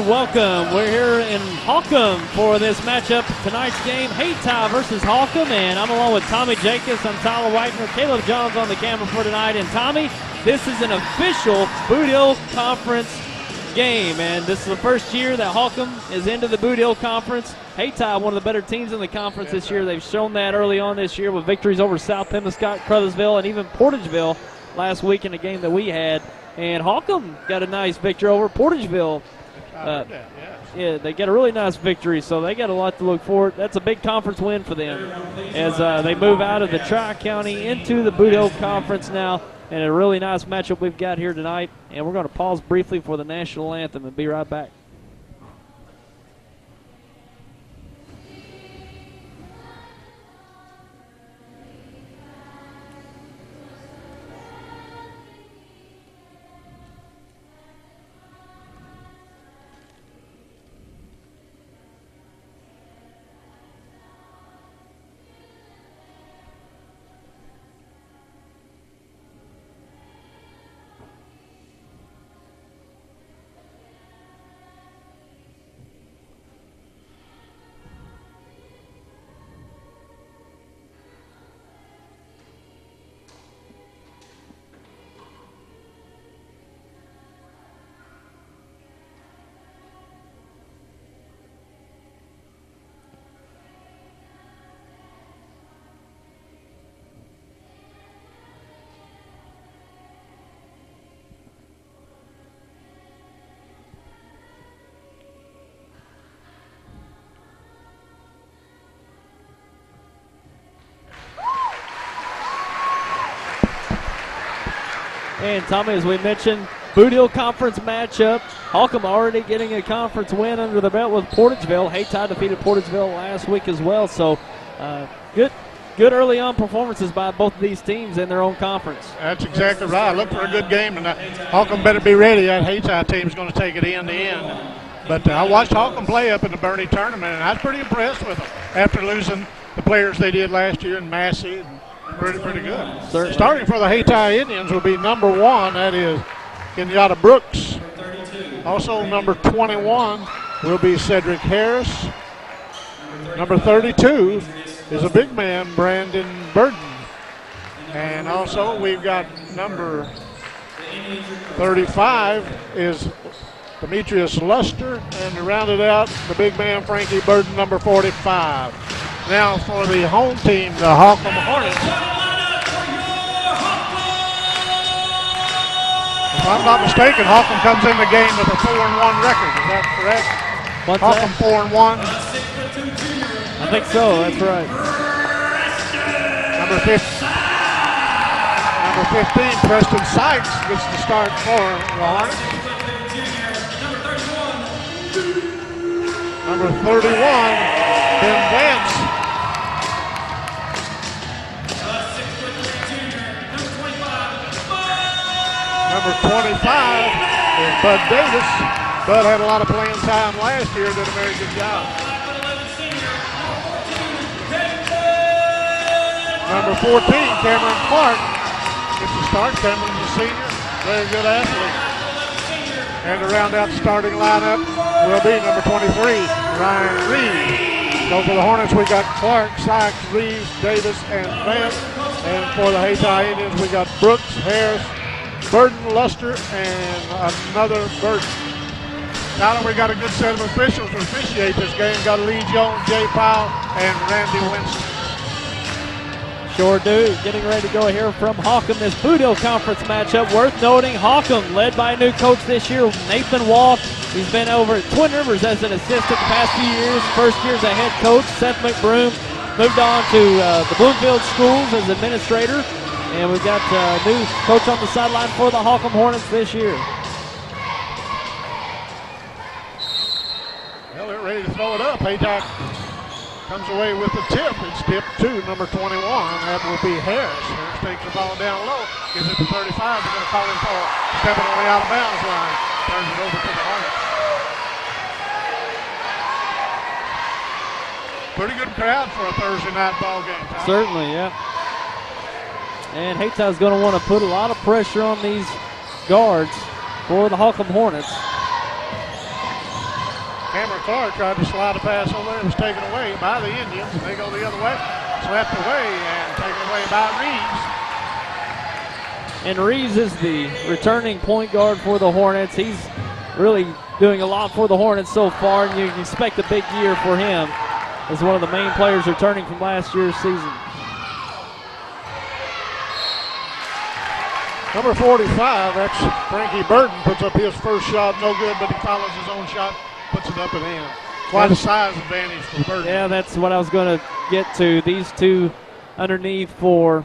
and welcome. We're here in Holcomb for this matchup. Tonight's game, Hayti versus Holcomb, and I'm along with Tommy Jacobs. I'm Tyler Whitener. Caleb Johns on the camera for tonight. And Tommy, this is an official Bootheel Conference game, and this is the first year that Holcomb is into the Bootheel Conference. Hayti, one of the better teams in the conference this year. They've shown that early on this year with victories over South Pembascott, Crothersville, and even Portageville last week in a game that we had. And Holcomb got a nice victory over Portageville. Yeah, they got a really nice victory, so they got a lot to look forward. That's a big conference win for them as they move out of the Tri-County into the Bootheel Conference now. And a really nice matchup we've got here tonight. And we're going to pause briefly for the national anthem and be right back. And Tommy, as we mentioned, Bootheel Conference matchup. Holcomb already getting a conference win under the belt with Portageville. Hayti defeated Portageville last week as well. So good early on performances by both of these teams in their own conference. That's exactly right. Look for a good game tonight. Holcomb better be ready. That Hayti team's going to take it end to end. But I watched Holcomb play up in the Bernie tournament, and I was pretty impressed with them after losing the players they did last year in Massey. Pretty good. Certainly. Starting for the Hayti Indians will be number 1, that is Kenyatta Brooks. Also number 21 will be Cedric Harris. Number 32 is a big man, Brandon Burton. And also we've got number 35 is Demetrius Luster, and to round it out, the big man, Frankie Burton, number 45. Now for the home team, the Holcomb Hornets. If I'm not mistaken, Holcomb comes in the game with a 4-1 record. Is that correct? What's Holcomb that? 4-1. I think so. That's right. Number 15, Preston Sykes gets the start for the Hornets. Number 31, Ben Vance. Number 25 is Bud Davis. Bud had a lot of playing time last year, did a very good job. Number 14, Cameron Clark gets the start. Cameron's a senior, very good athlete. And to round out the starting lineup will be number 23, Ryan Reeves. So for the Hornets, we got Clark, Sykes, Reeves, Davis, and Vance. And for the Hayti Indians, we got Brooks, Harris, Burton, Luster, and another Burton. Now we got a good set of officials to officiate this game. Got Lee Jones, Jay Powell, and Randy Winston. Sure do. Getting ready to go here from Holcomb, this Bootheel Conference matchup. Worth noting, Holcomb led by a new coach this year, Nathan Walk. He's been over at Twin Rivers as an assistant the past few years. First year as a head coach. Seth McBroom moved on to the Bloomfield Schools as administrator. And we've got a new coach on the sideline for the Holcomb Hornets this year. Well, they're ready to throw it up. Hayti comes away with the tip. It's tip to number 21. That will be Harris. Harris takes the ball down low. Gives it to 35. They're going to call him for stepping on the out of bounds line. Turns it over to the Hornets. Pretty good crowd for a Thursday night ball game. Tom. Certainly, yeah. And Hayti's going to want to put a lot of pressure on these guards for the Holcomb Hornets. Cameron Clark tried to slide a pass over there. It was taken away by the Indians, and they go the other way. Swept away and taken away by Reeves. And Reeves is the returning point guard for the Hornets. He's really doing a lot for the Hornets so far, and you can expect a big year for him as one of the main players returning from last year's season. Number 45, that's Frankie Burton, puts up his first shot, no good, but he follows his own shot, puts it up and in. Quite a size advantage for Burton. Yeah, that's what I was going to get to. These two underneath for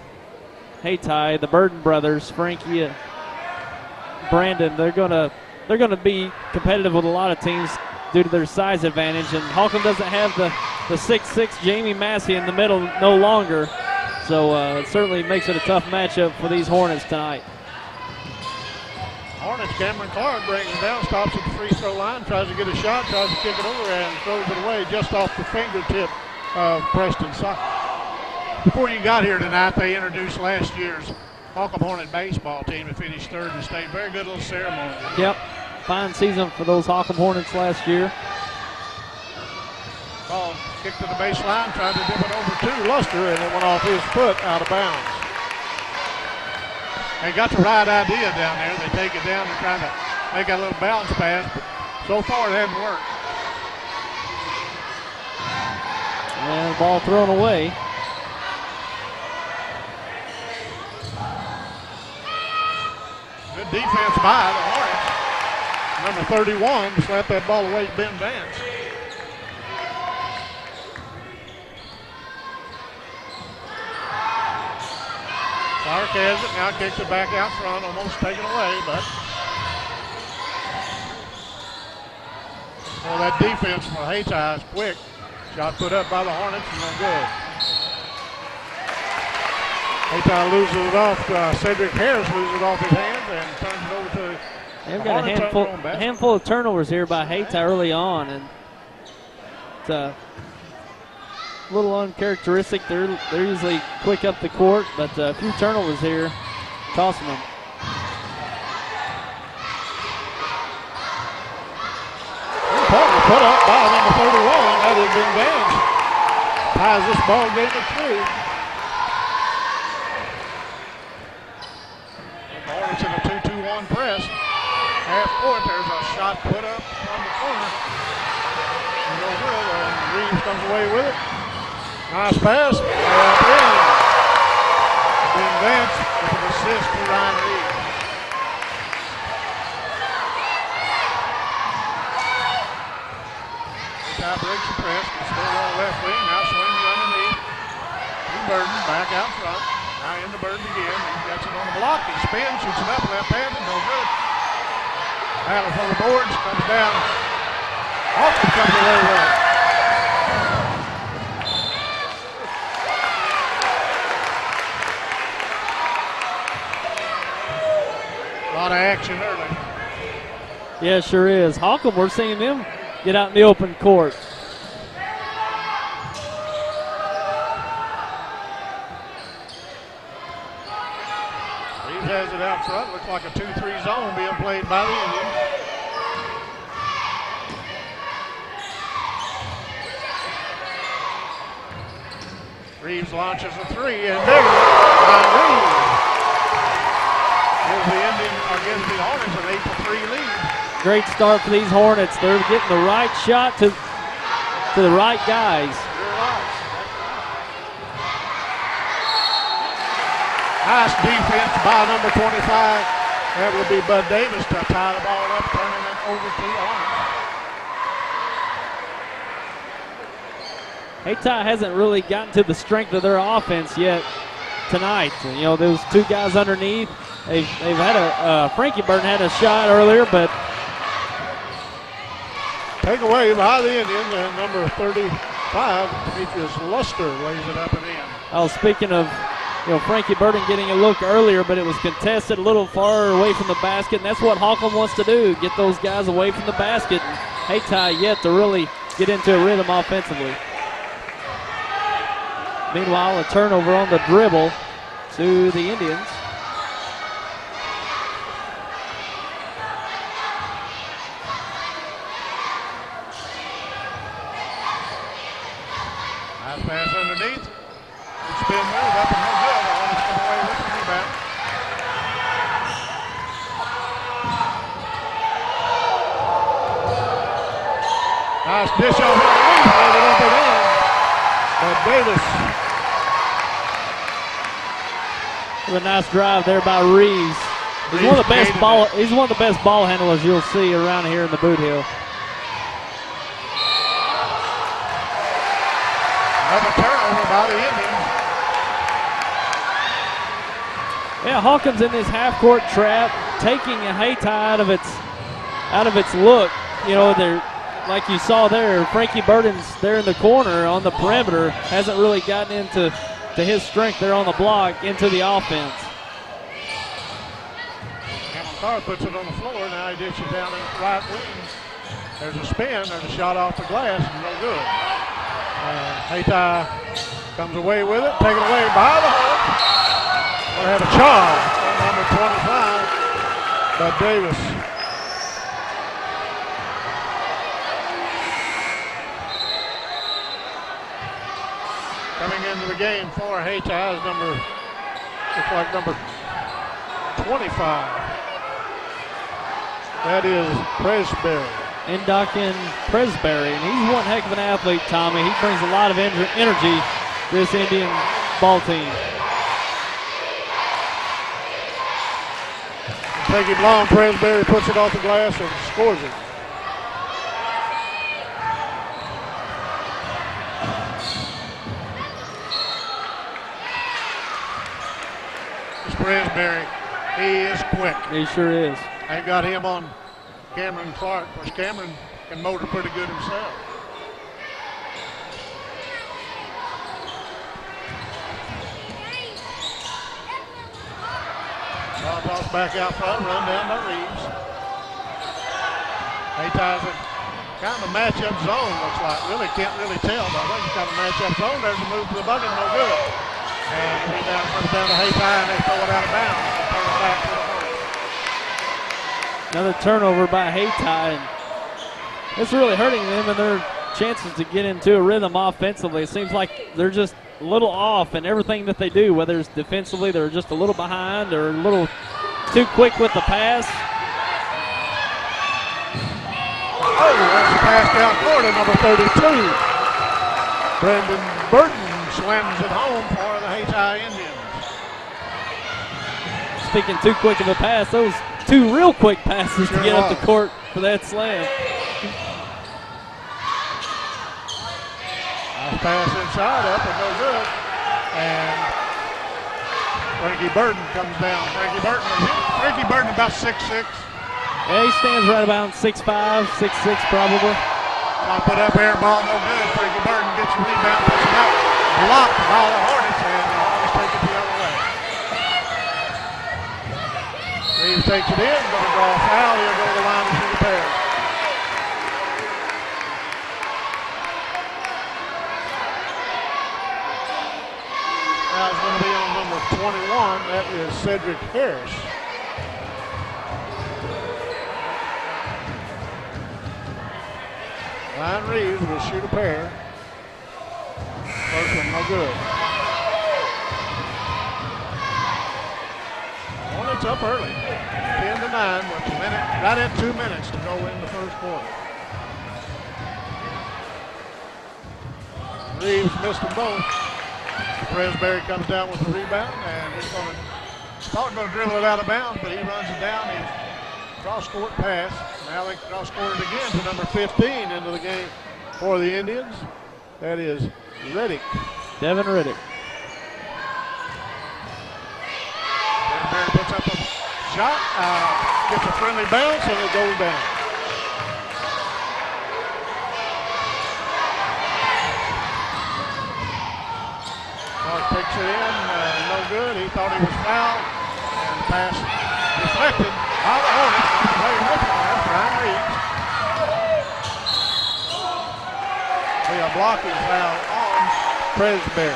Hayti, the Burton brothers, Frankie and Brandon, they're gonna be competitive with a lot of teams due to their size advantage. And Holcomb doesn't have the 6'6" Jamie Massey in the middle no longer, so it certainly makes it a tough matchup for these Hornets tonight. Hornets, Cameron Clark brings it down, stops at the free throw line, tries to get a shot, tries to kick it over and throws it away just off the fingertip of Preston Sock. Before you got here tonight, they introduced last year's Holcomb Hornet baseball team that finished third in the state. Very good little ceremony. Yep, fine season for those Holcomb Hornets last year. Ball kicked to the baseline, tried to dip it over to Luster, and it went off his foot out of bounds. They got the right idea down there. They take it down and try to make a little bounce pass, but so far it hasn't worked. And the ball thrown away. Good defense by the Hornets. Number 31 slapped that ball away, Ben Vance. Clark has it, now kicks it back out front, almost taken away, but well, that defense for Hayti is quick. Shot put up by the Hornets and no good. Hayti loses it off, Cedric Harris loses it off his hands and turns it over to They've got a handful of turnovers here by Hayti early on, and it's a little uncharacteristic. They're usually quick up the court, but a few turnovers here, tossing them. Put up by number 31. That has been Vance. Ties this ball game at 3. The Hornets in a 2-2-1 press. Half court, there's a shot put up from the corner. No good, and Reeves comes away with it. Nice pass. In. Ben Vance with an assist to Ryan Reeves. Hayti breaks the press, can still on left wing, now swings underneath. To Burton, back out front. Now into Burton again. He gets it on the block. He spins, shoots it up, left-handed, no good. Battle for the boards, comes down. Holcomb comes away with it. A lot of action early. Yeah, sure is. Holcomb, we're seeing them get out in the open court. Reeves has it out front. Looks like a 2-3 zone being played by the Indians. Reeves launches a 3 and there by Reeves. Gives the Indians, or gives the Hornets an 8-3 lead. Great start for these Hornets. They're getting the right shot to the right guys. Nice defense by number 25. That would be Bud Davis to tie the ball up, turning it over to the Hornets. Hayti hasn't really gotten to the strength of their offense yet tonight. You know, those two guys underneath, they've had Frankie Burton had a shot earlier, but take away by the Indians, and number 35, Demetrius Luster, lays it up and in. Oh, speaking of, Frankie Burton getting a look earlier, but it was contested a little far away from the basket, and that's what Holcomb wants to do, get those guys away from the basket. And Hayti yet to really get into a rhythm offensively. Meanwhile, a turnover on the dribble to the Indians. Dish off the Reeves, laid it up and in. But Davis. With a nice drive there by Reeves. He's one of the best ball handlers you'll see around here in the Bootheel. Another turnover by the Indians. Yeah, Hawkins in this half-court trap, taking a Hayti out of its look. You know, they're like you saw there. Frankie Burton's there in the corner on the perimeter, hasn't really gotten into his strength there on the block into the offense. Carr puts it on the floor. Now he dishes down in the right wing. There's a spin. There's a shot off the glass. No good. Hayti comes away with it. Taken away by the Hawk. We'll have a charge on number 25 by Davis. Coming into the game for Hayti is looks like number 25. That is Presbury. Indokin Presbury, and he's one heck of an athlete, Tommy. He brings a lot of energy to this Indian ball team. Take him long. Presbury puts it off the glass and scores it. It's Presbury. He is quick. He sure is. They've got him on Cameron Clark. Of course, Cameron can motor pretty good himself. Ball toss back out front, run down by Reeves. Hayty's in kind of a matchup zone, looks like. Really can't really tell, but I think it's kind of a matchup zone. There's a move to the bucket, no good. And rebound comes down to Hayti, and they throw it out of bounds. They turn it back to the Another turnover by Hayti, and it's really hurting them and their chances to get into a rhythm offensively. It seems like they're just a little off in everything that they do, whether it's defensively, they're just a little behind or a little too quick with the pass. Oh, that's a pass down court to number 32. Brendan Burton slams it home for the Hayti Indians. Speaking too quick of a pass, those two real quick passes to get up the court for that slam. Nice pass inside, up and no good. And Frankie Burton comes down. Frankie Burton about 6'6". Yeah, he stands right about 6'5", 6'6" probably. Put up air ball, no good. Frankie Burton gets a rebound, puts it out, blocked by the Hornets, and they always take it the other way. Reeves takes it in, going to draw a foul. He'll go to the line to shoot a pair. Now it's going to be on number 21. That is Cedric Harris. Ryan Reeves will shoot a pair. First one, no good. Hornets up early, 10-9, with right at 2 minutes to go in the first quarter. Reeves missed them both. Presbury comes down with the rebound, and he's going to dribble it out of bounds, but he runs it down. He's cross-court pass. Now they cross-court it again to number 15 into the game for the Indians. That is Reddick. Devin Reddick. Presbury puts up a shot, gets a friendly bounce, and it goes down. Clark takes it in, no good. He thought he was fouled, and the pass deflected by the Hornets. Play with it now, Ryan Reeves. A blocking foul on Presbury.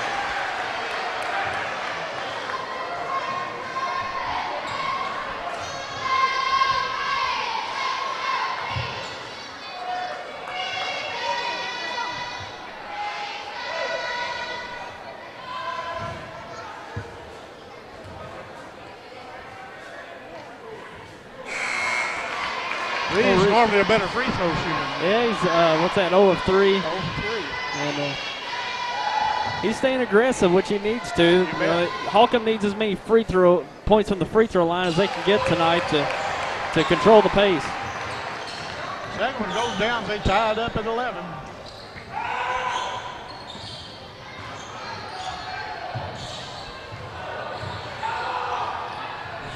He's normally a better free throw shooter. Yeah, he's, what's that, 0 of 3. 0 of 3. And he's staying aggressive, which he needs to. Holcomb needs as many free throw points from the free throw line as they can get tonight to control the pace. Second one goes down. They tied up at 11.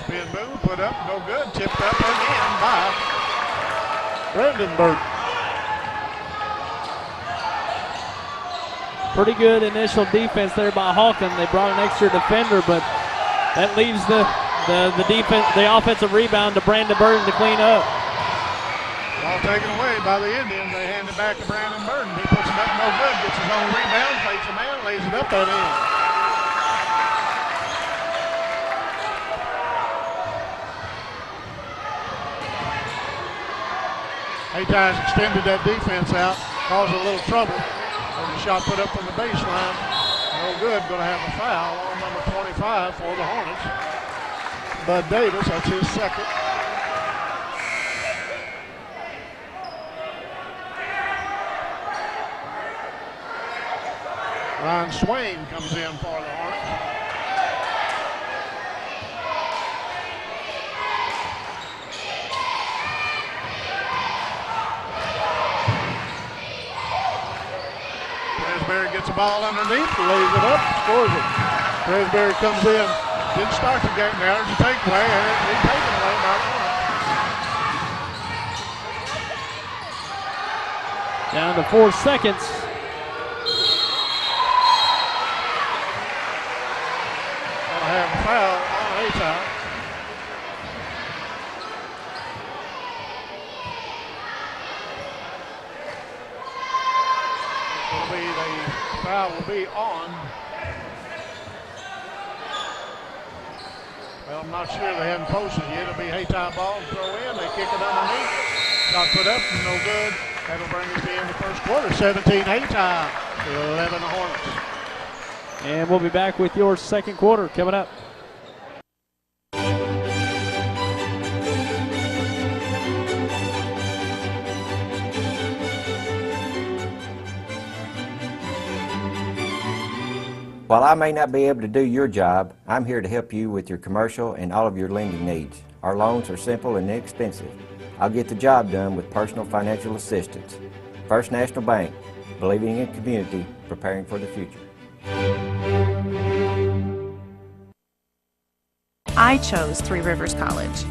Spin move, put up, no good. Tipped up and in by Brandenburg. Pretty good initial defense there by Holcomb. They brought an extra defender, but that leaves the defense, the offensive rebound to Brandon Burton to clean up. Ball taken away by the Indians. They hand it back to Brandon Burton. He puts it up, no good. Gets his own rebound, fakes a man, lays it up and in. Hayti has extended that defense out, caused a little trouble. And the shot put up from the baseline. No good. Going to have a foul on number 25 for the Hornets. Bud Davis, that's his second. Ryan Swain comes in for the Hornets. Presbury gets the ball underneath, lays it up, scores it. Presbury comes in, didn't start the game. Now there's a takeaway, and it's taken away by the Hornets. Down to 4 seconds. Gonna have a foul on Hayti. The foul will be on. Well, I'm not sure. They haven't posted yet. It'll be Hayti ball to throw in. They kick it underneath. Shot put up, no good. That'll bring us to the end of the first quarter. 17 Hayti, 11 the Hornets. And we'll be back with your second quarter coming up. While I may not be able to do your job, I'm here to help you with your commercial and all of your lending needs. Our loans are simple and inexpensive. I'll get the job done with personal financial assistance. First National Bank, believing in community, preparing for the future. I chose Three Rivers College.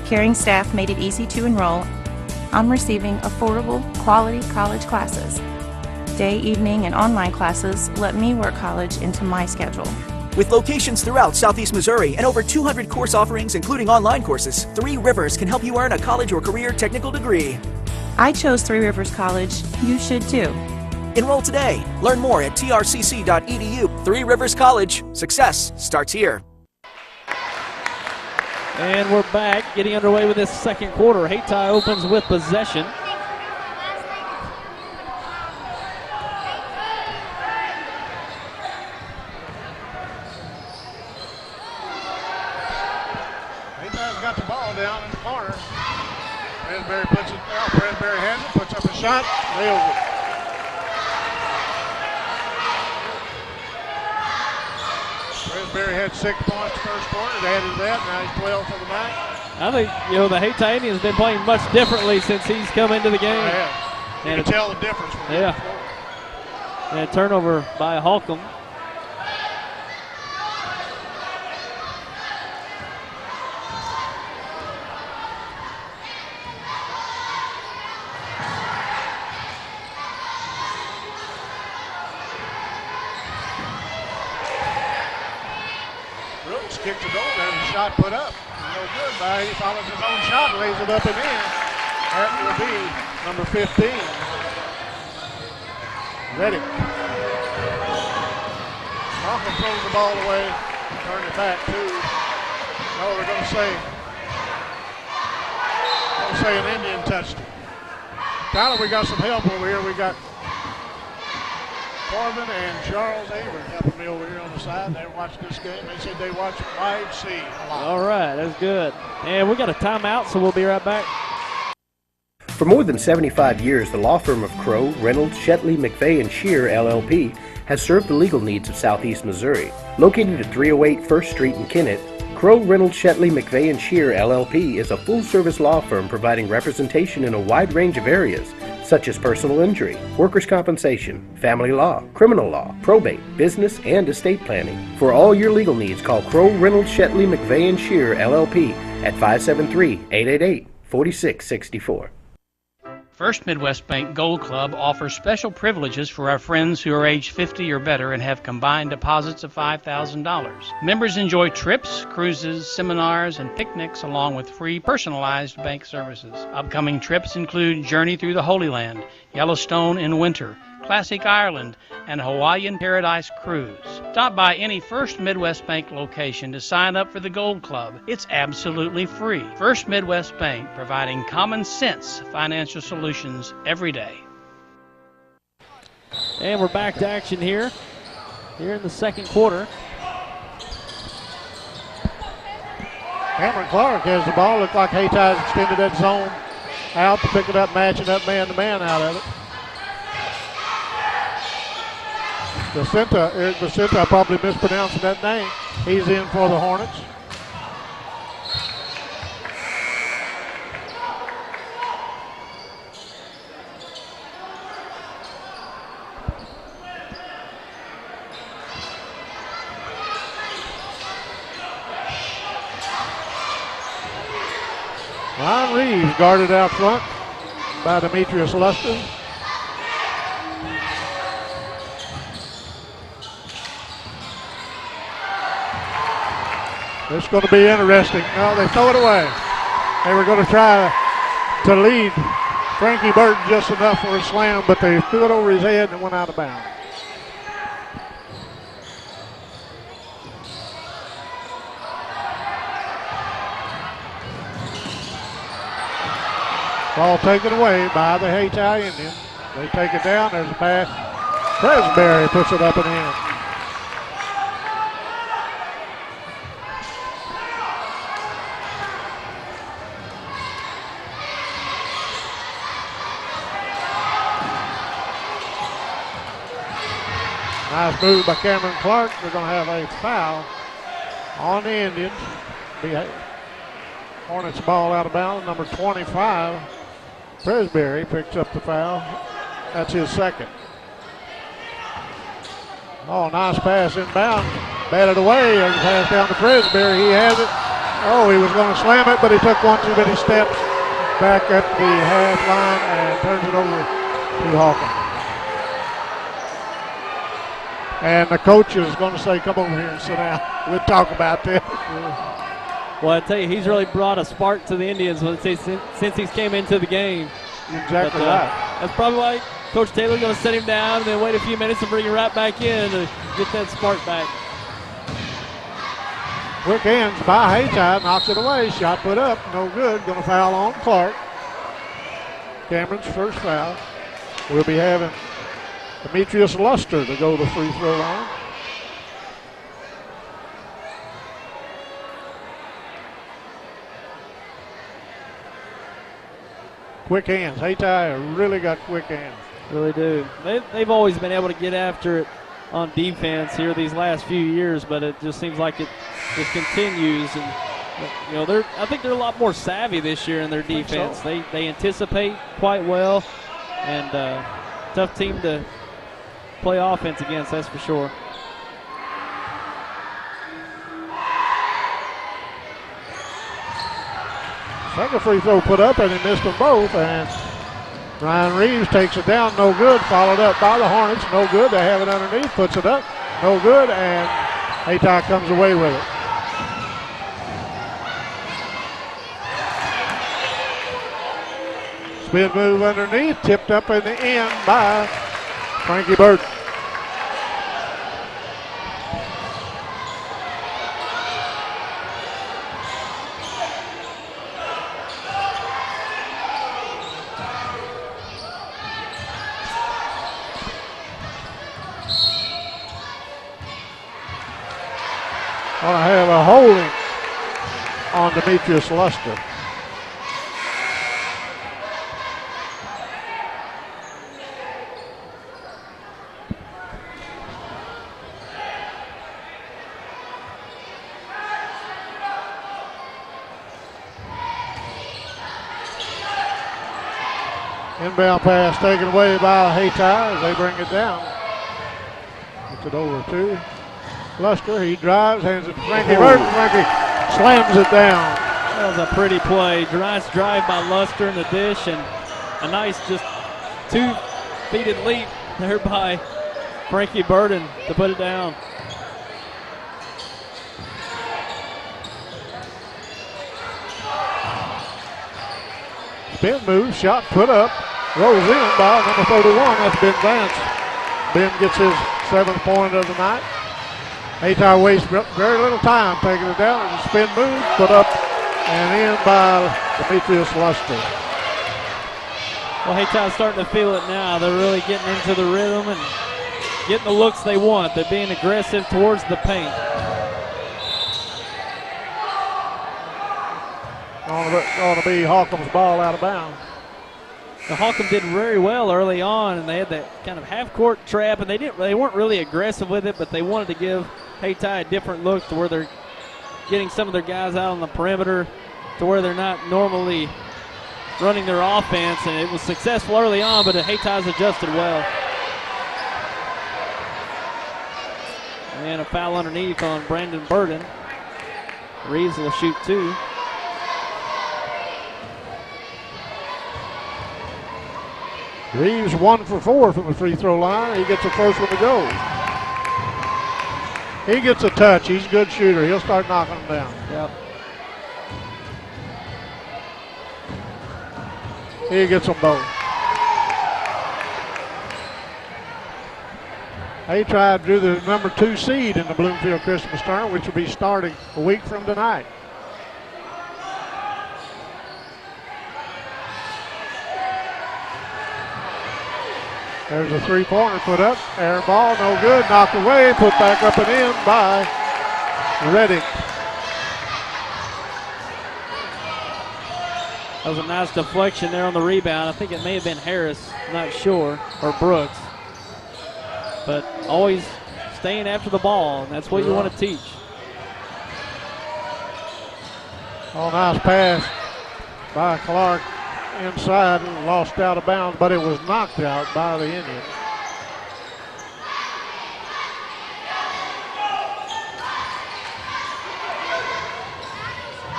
Caring staff made it easy to enroll. I'm receiving affordable, quality college classes. Day, evening, and online classes let me work college into my schedule. With locations throughout Southeast Missouri and over 200 course offerings, including online courses, Three Rivers can help you earn a college or career technical degree. I chose Three Rivers College. You should too. Enroll today. Learn more at trcc.edu. Three Rivers College. Success starts here. And we're back, getting underway with this second quarter. Hayti opens with possession. Hayti's got the ball down in the corner. Presbury puts it down. Presbury has it, puts up a shot, nails it. Presbury had 6 points first quarter. They added that. Now he's 12 for the night. I think, the Hayti Indians been playing much differently since he's come into the game. Yeah. You And can tell the difference. From and a turnover by Holcomb. Brooks kicked it over and the shot put up. No good by. He follows his own shot, lays it up and in. That will be number 15. Reddick. Holcomb throws the ball away. Turn it back to. No, they're going to say an Indian touched it. Tyler, we got some help over here. We got Corbin and Charles Avery helping me over here on the side. They watch this game. They said they watch YHC a lot. All right, that's good. And we got a timeout, so we'll be right back. For more than 75 years, the law firm of Crow, Reynolds, Shetley, McVeigh, and Shear, LLP, has served the legal needs of Southeast Missouri. Located at 308 1st Street in Kennett, Crow, Reynolds, Shetley, McVeigh, and Shear, LLP is a full-service law firm providing representation in a wide range of areas, such as personal injury, workers' compensation, family law, criminal law, probate, business, and estate planning. For all your legal needs, call Crow, Reynolds, Shetley, McVeigh, and Shear, LLP at 573-888-4664. First Midwest Bank Gold Club offers special privileges for our friends who are age 50 or better and have combined deposits of $5,000. Members enjoy trips, cruises, seminars, and picnics along with free personalized bank services. Upcoming trips include Journey Through the Holy Land, Yellowstone in winter, Classic Ireland, and Hawaiian Paradise Cruise. Stop by any First Midwest Bank location to sign up for the Gold Club. It's absolutely free. First Midwest Bank, providing common sense financial solutions every day. And we're back to action here in the second quarter. Cameron Clark has the ball. Looks like Hayti has extended that zone out to pick it up, matching up man-to-man out of it. Eric Vicenta, I probably mispronouncing that name. He's in for the Hornets. Ryan Reeves guarded out front by Demetrius Luster. It's going to be interesting. No, they throw it away. They were going to try to lead Frankie Burton just enough for a slam, but they threw it over his head and it went out of bounds. Ball taken away by the Hayti Indians. They take it down. There's a pass. Presbury puts it up and in. Nice move by Cameron Clark. They're going to have a foul on the Indians. Hornets ball out of bounds. Number 25, Presbury, picks up the foul. That's his second. Oh, nice pass inbound. Batted away. There's a pass down to Presbury. He has it. Oh, he was going to slam it, but he took one too many steps back at the half line and turns it over to Holcomb. And the coach is going to say, come over here and sit down. We'll talk about this. Well, I tell you, he's really brought a spark to the Indians since he's came into the game. Exactly right. That's probably why Coach Taylor's going to set him down and then wait a few minutes and bring him right back in to get that spark back. Quick hands by Hayti, knocks it away. Shot put up, no good. Going to foul on Clark. Cameron's first foul. We'll be having Demetrius Luster to go to the free throw line. Quick hands. Hayti really got quick hands. Really do. They've always been able to get after it on defense here these last few years, but it just seems like it just continues. And I think they're a lot more savvy this year in their defense. So. They anticipate quite well, and tough team to play offense against, that's for sure. Second free throw put up, and he missed them both. And Ryan Reeves takes it down, no good. Followed up by the Hornets, no good. They have it underneath, puts it up, no good. And Hayti comes away with it. Spin move underneath, tipped up in the end by Frankie Burton. Going to have a holding on Demetrius Luster. Inbound pass taken away by Hayti as they bring it down. Gets it over to Luster. He drives, hands it to Frankie Burton. Frankie slams it down. That was a pretty play. Nice drive by Luster in the dish, and a nice just 2-feet leap there by Frankie Burton to put it down. Spin move, shot put up, rolls in by number 31. That's Ben Vance. Ben gets his 7th point of the night. Hayti wastes very little time taking it down. There's a spin move, put up and in by Demetrius Luster. Well, Hayti's starting to feel it now. They're really getting into the rhythm and getting the looks they want. They're being aggressive towards the paint. Going to be Holcomb's ball out of bounds. The Holcomb did very well early on, and they had that kind of half-court trap, and they weren't really aggressive with it, but they wanted to give Hayti a different look to where they're getting some of their guys out on the perimeter to where they're not normally running their offense, and it was successful early on, but Hayti's adjusted well. And a foul underneath on Brandon Burton. Reeves will shoot 2. Reeves 1 for 4 from the free throw line. He gets the first one to go. He gets a touch. He's a good shooter. He'll start knocking them down. Yep. He gets them both. Hayti drew the number 2 seed in the Bloomfield Christmas Tournament, which will be starting a week from tonight. There's a 3-pointer put up. Air ball, no good. Knocked away. Put back up and in by Reddick. That was a nice deflection there on the rebound. I think it may have been Harris, not sure, or Brooks. But always staying after the ball, and that's what you want to teach. Oh, nice pass by Clark inside and lost out of bounds, but it was knocked out by the Indians.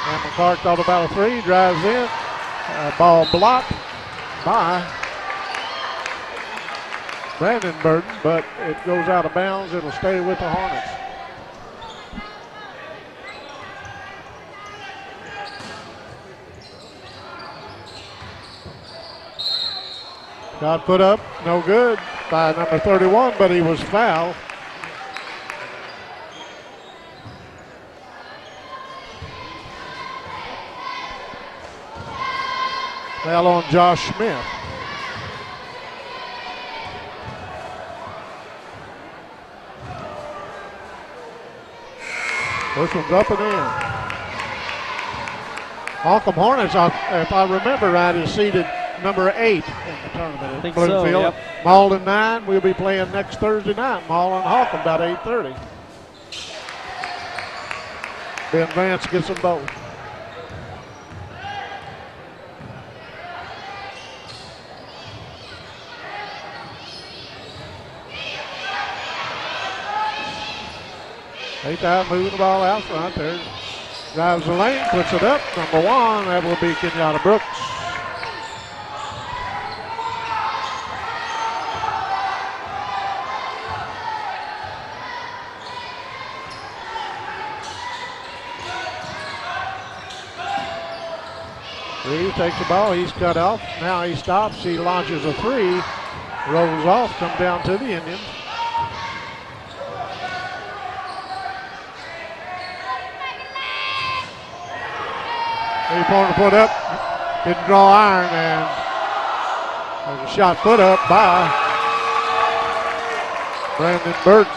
And McClark thought about a 3, drives in. Ball blocked by Brandon Burton, but it goes out of bounds. It'll stay with the Hornets. Shot put up, no good by number 31, but he was fouled. Foul on Josh Smith. First one's up and in. Holcomb Hornets, if I remember right, is seated number 8 in the tournament at Bloomfield. So, yep. Malden 9. We'll be playing next Thursday night. Malden Holcomb about 8:30. Ben Vance gets them both. Hayti moving the ball out front there. Drives the lane, puts it up. Number 1, that will be Kenyatta Brooks. Reeves takes the ball, he's cut off. Now he stops, he launches a 3, rolls off, comes down to the Indians. Three-pointer put up, didn't draw iron, and there's a shot put up by Brandon Burton.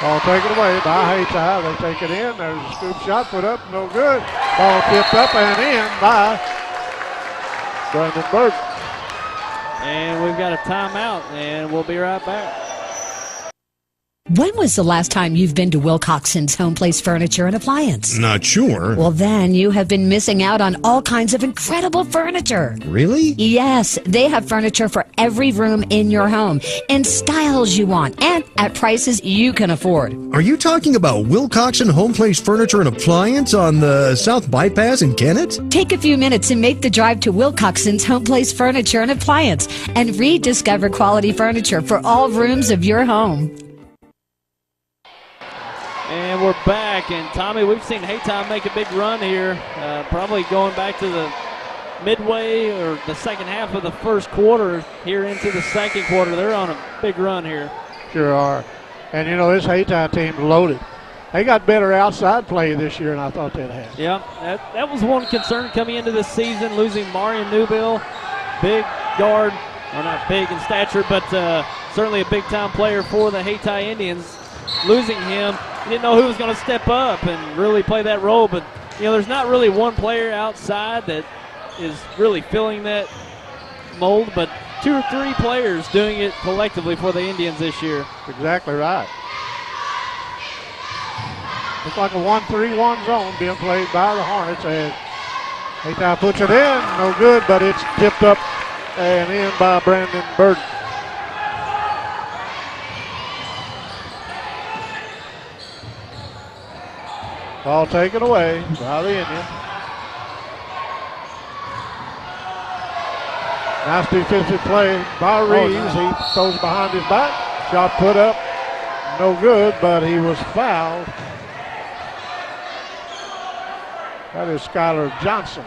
Ball taken away by Hayti. They take it in. There's a scoop shot put up, no good. Ball tipped up and in by Brandon Burton. And we've got a timeout, and we'll be right back. When was the last time you've been to Wilcoxon's Home Place Furniture and Appliance? Not sure. Well, then you have been missing out on all kinds of incredible furniture. Really? Yes, they have furniture for every room in your home in styles you want and at prices you can afford. Are you talking about Wilcoxon Home Place Furniture and Appliance on the South Bypass in Kennett? Take a few minutes and make the drive to Wilcoxon's Home Place Furniture and Appliance and rediscover quality furniture for all rooms of your home. And we're back, and Tommy, we've seen Hayti make a big run here, probably going back to the midway or the second half of the first quarter here into the second quarter. They're on a big run here. Sure are. And, you know, this Hayti team's loaded. They got better outside play this year than I thought they'd have. Yeah, that was one concern coming into this season, losing Marion Newbill, big guard, or not big in stature, but certainly a big-time player for the Hayti Indians. Losing him, you didn't know who was going to step up and really play that role, but you know, there's not really one player outside that is really filling that mold, but 2 or 3 players doing it collectively for the Indians this year. Exactly right. Looks like a 1-3-1 zone being played by the Hornets, and Hayti puts it in, no good, but it's tipped up and in by Brandon Burton. Ball taken away by the Indians. Nice defensive play by Reeves. He throws behind his back. Shot put up, no good, but he was fouled. That is Skylar Johnson.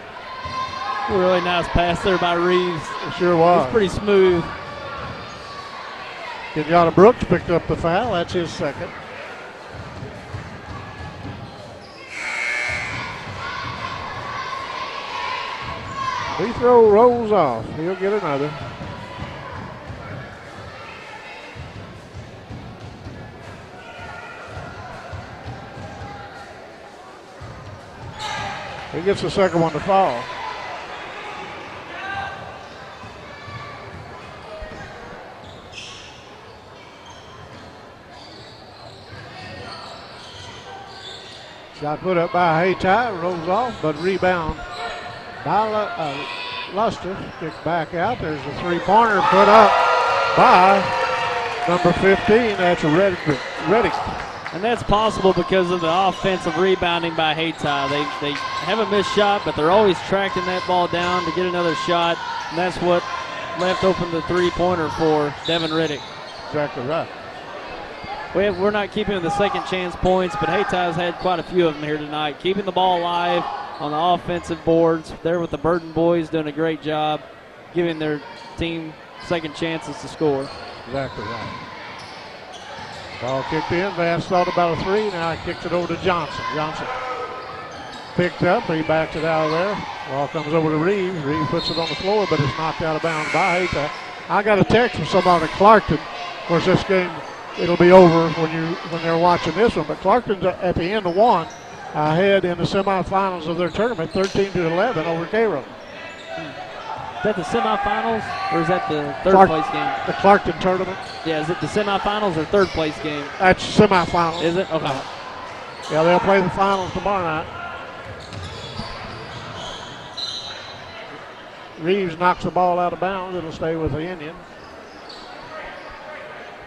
A really nice pass there by Reeves. It sure was. It's pretty smooth. Kenyatta Brooks picked up the foul. That's his second. Free throw rolls off. He'll get another. He gets the second one to fall. Shot put up by Hayti, rolls off, but rebound by Luster. Kicked back out. There's a three-pointer put up by number 15. That's Reddick. And that's possible because of the offensive rebounding by Hayti. They have a missed shot, but they're always tracking that ball down to get another shot. And that's what left open the three-pointer for Devin Reddick. Exactly right. We're not keeping the second chance points, but Hayti's had quite a few of them here tonight. Keeping the ball alive on the offensive boards. There with the Burton boys doing a great job, giving their team second chances to score. Exactly right. Ball kicked in. Vance thought about a three. Now he kicks it over to Johnson. Johnson picked up. He backs it out of there. Ball comes over to Reeves. Reeves puts it on the floor, but it's knocked out of bounds by Hayti. I got a text from somebody at Clarkton. Of course, this game, it'll be over when they're watching this one. But Clarkton's at the end of one, ahead in the semifinals of their tournament, 13-11 over Cairo. Is that the semifinals, or is that the third place game? The Clarkton tournament. Yeah, is it the semifinals or third place game? That's semifinals. Is it? Okay. Yeah, they'll play the finals tomorrow night. Reeves knocks the ball out of bounds. It'll stay with the Indian.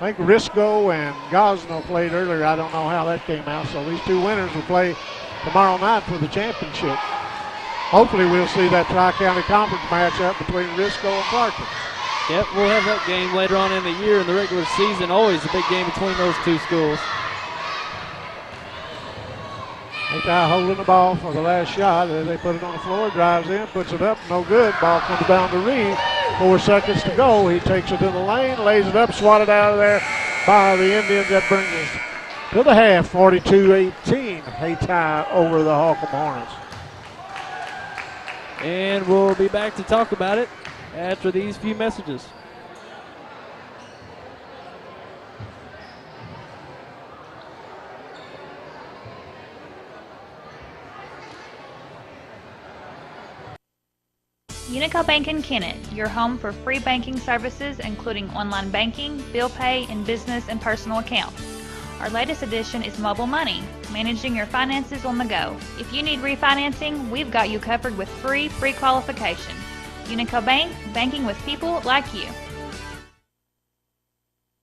I think Risco and Gosno played earlier. I don't know how that came out. So these two winners will play tomorrow night for the championship. Hopefully we'll see that Tri-County Conference matchup between Risco and Clarkton. Yep, we'll have that game later on in the year in the regular season. Always a big game between those two schools. Hayti holding the ball for the last shot. They put it on the floor, drives in, puts it up, no good. Ball comes down to Reed. 4 seconds to go. He takes it in the lane, lays it up, swatted out of there by the Indians. That brings us to the half, 42-18. Hayti over the Holcomb Hornets. And we'll be back to talk about it after these few messages. Unico Bank in Kennett, your home for free banking services including online banking, bill pay, and business and personal accounts. Our latest addition is mobile money, managing your finances on the go. If you need refinancing, we've got you covered with free pre-qualification. Unico Bank, banking with people like you.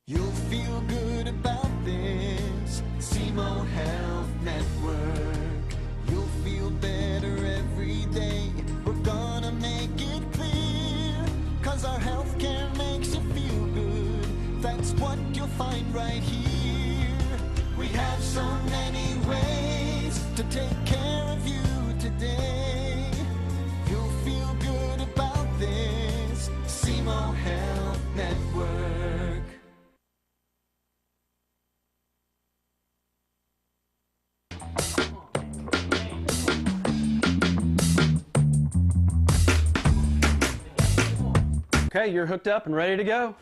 You'll feel good about this SEMO Health Network. You'll feel better every day. We're gonna make it clear, 'cause our healthcare makes you feel good. That's what you'll find right here. We have so many ways to take care of you today. You'll feel good about this SEMO Health Network. Okay, you're hooked up and ready to go.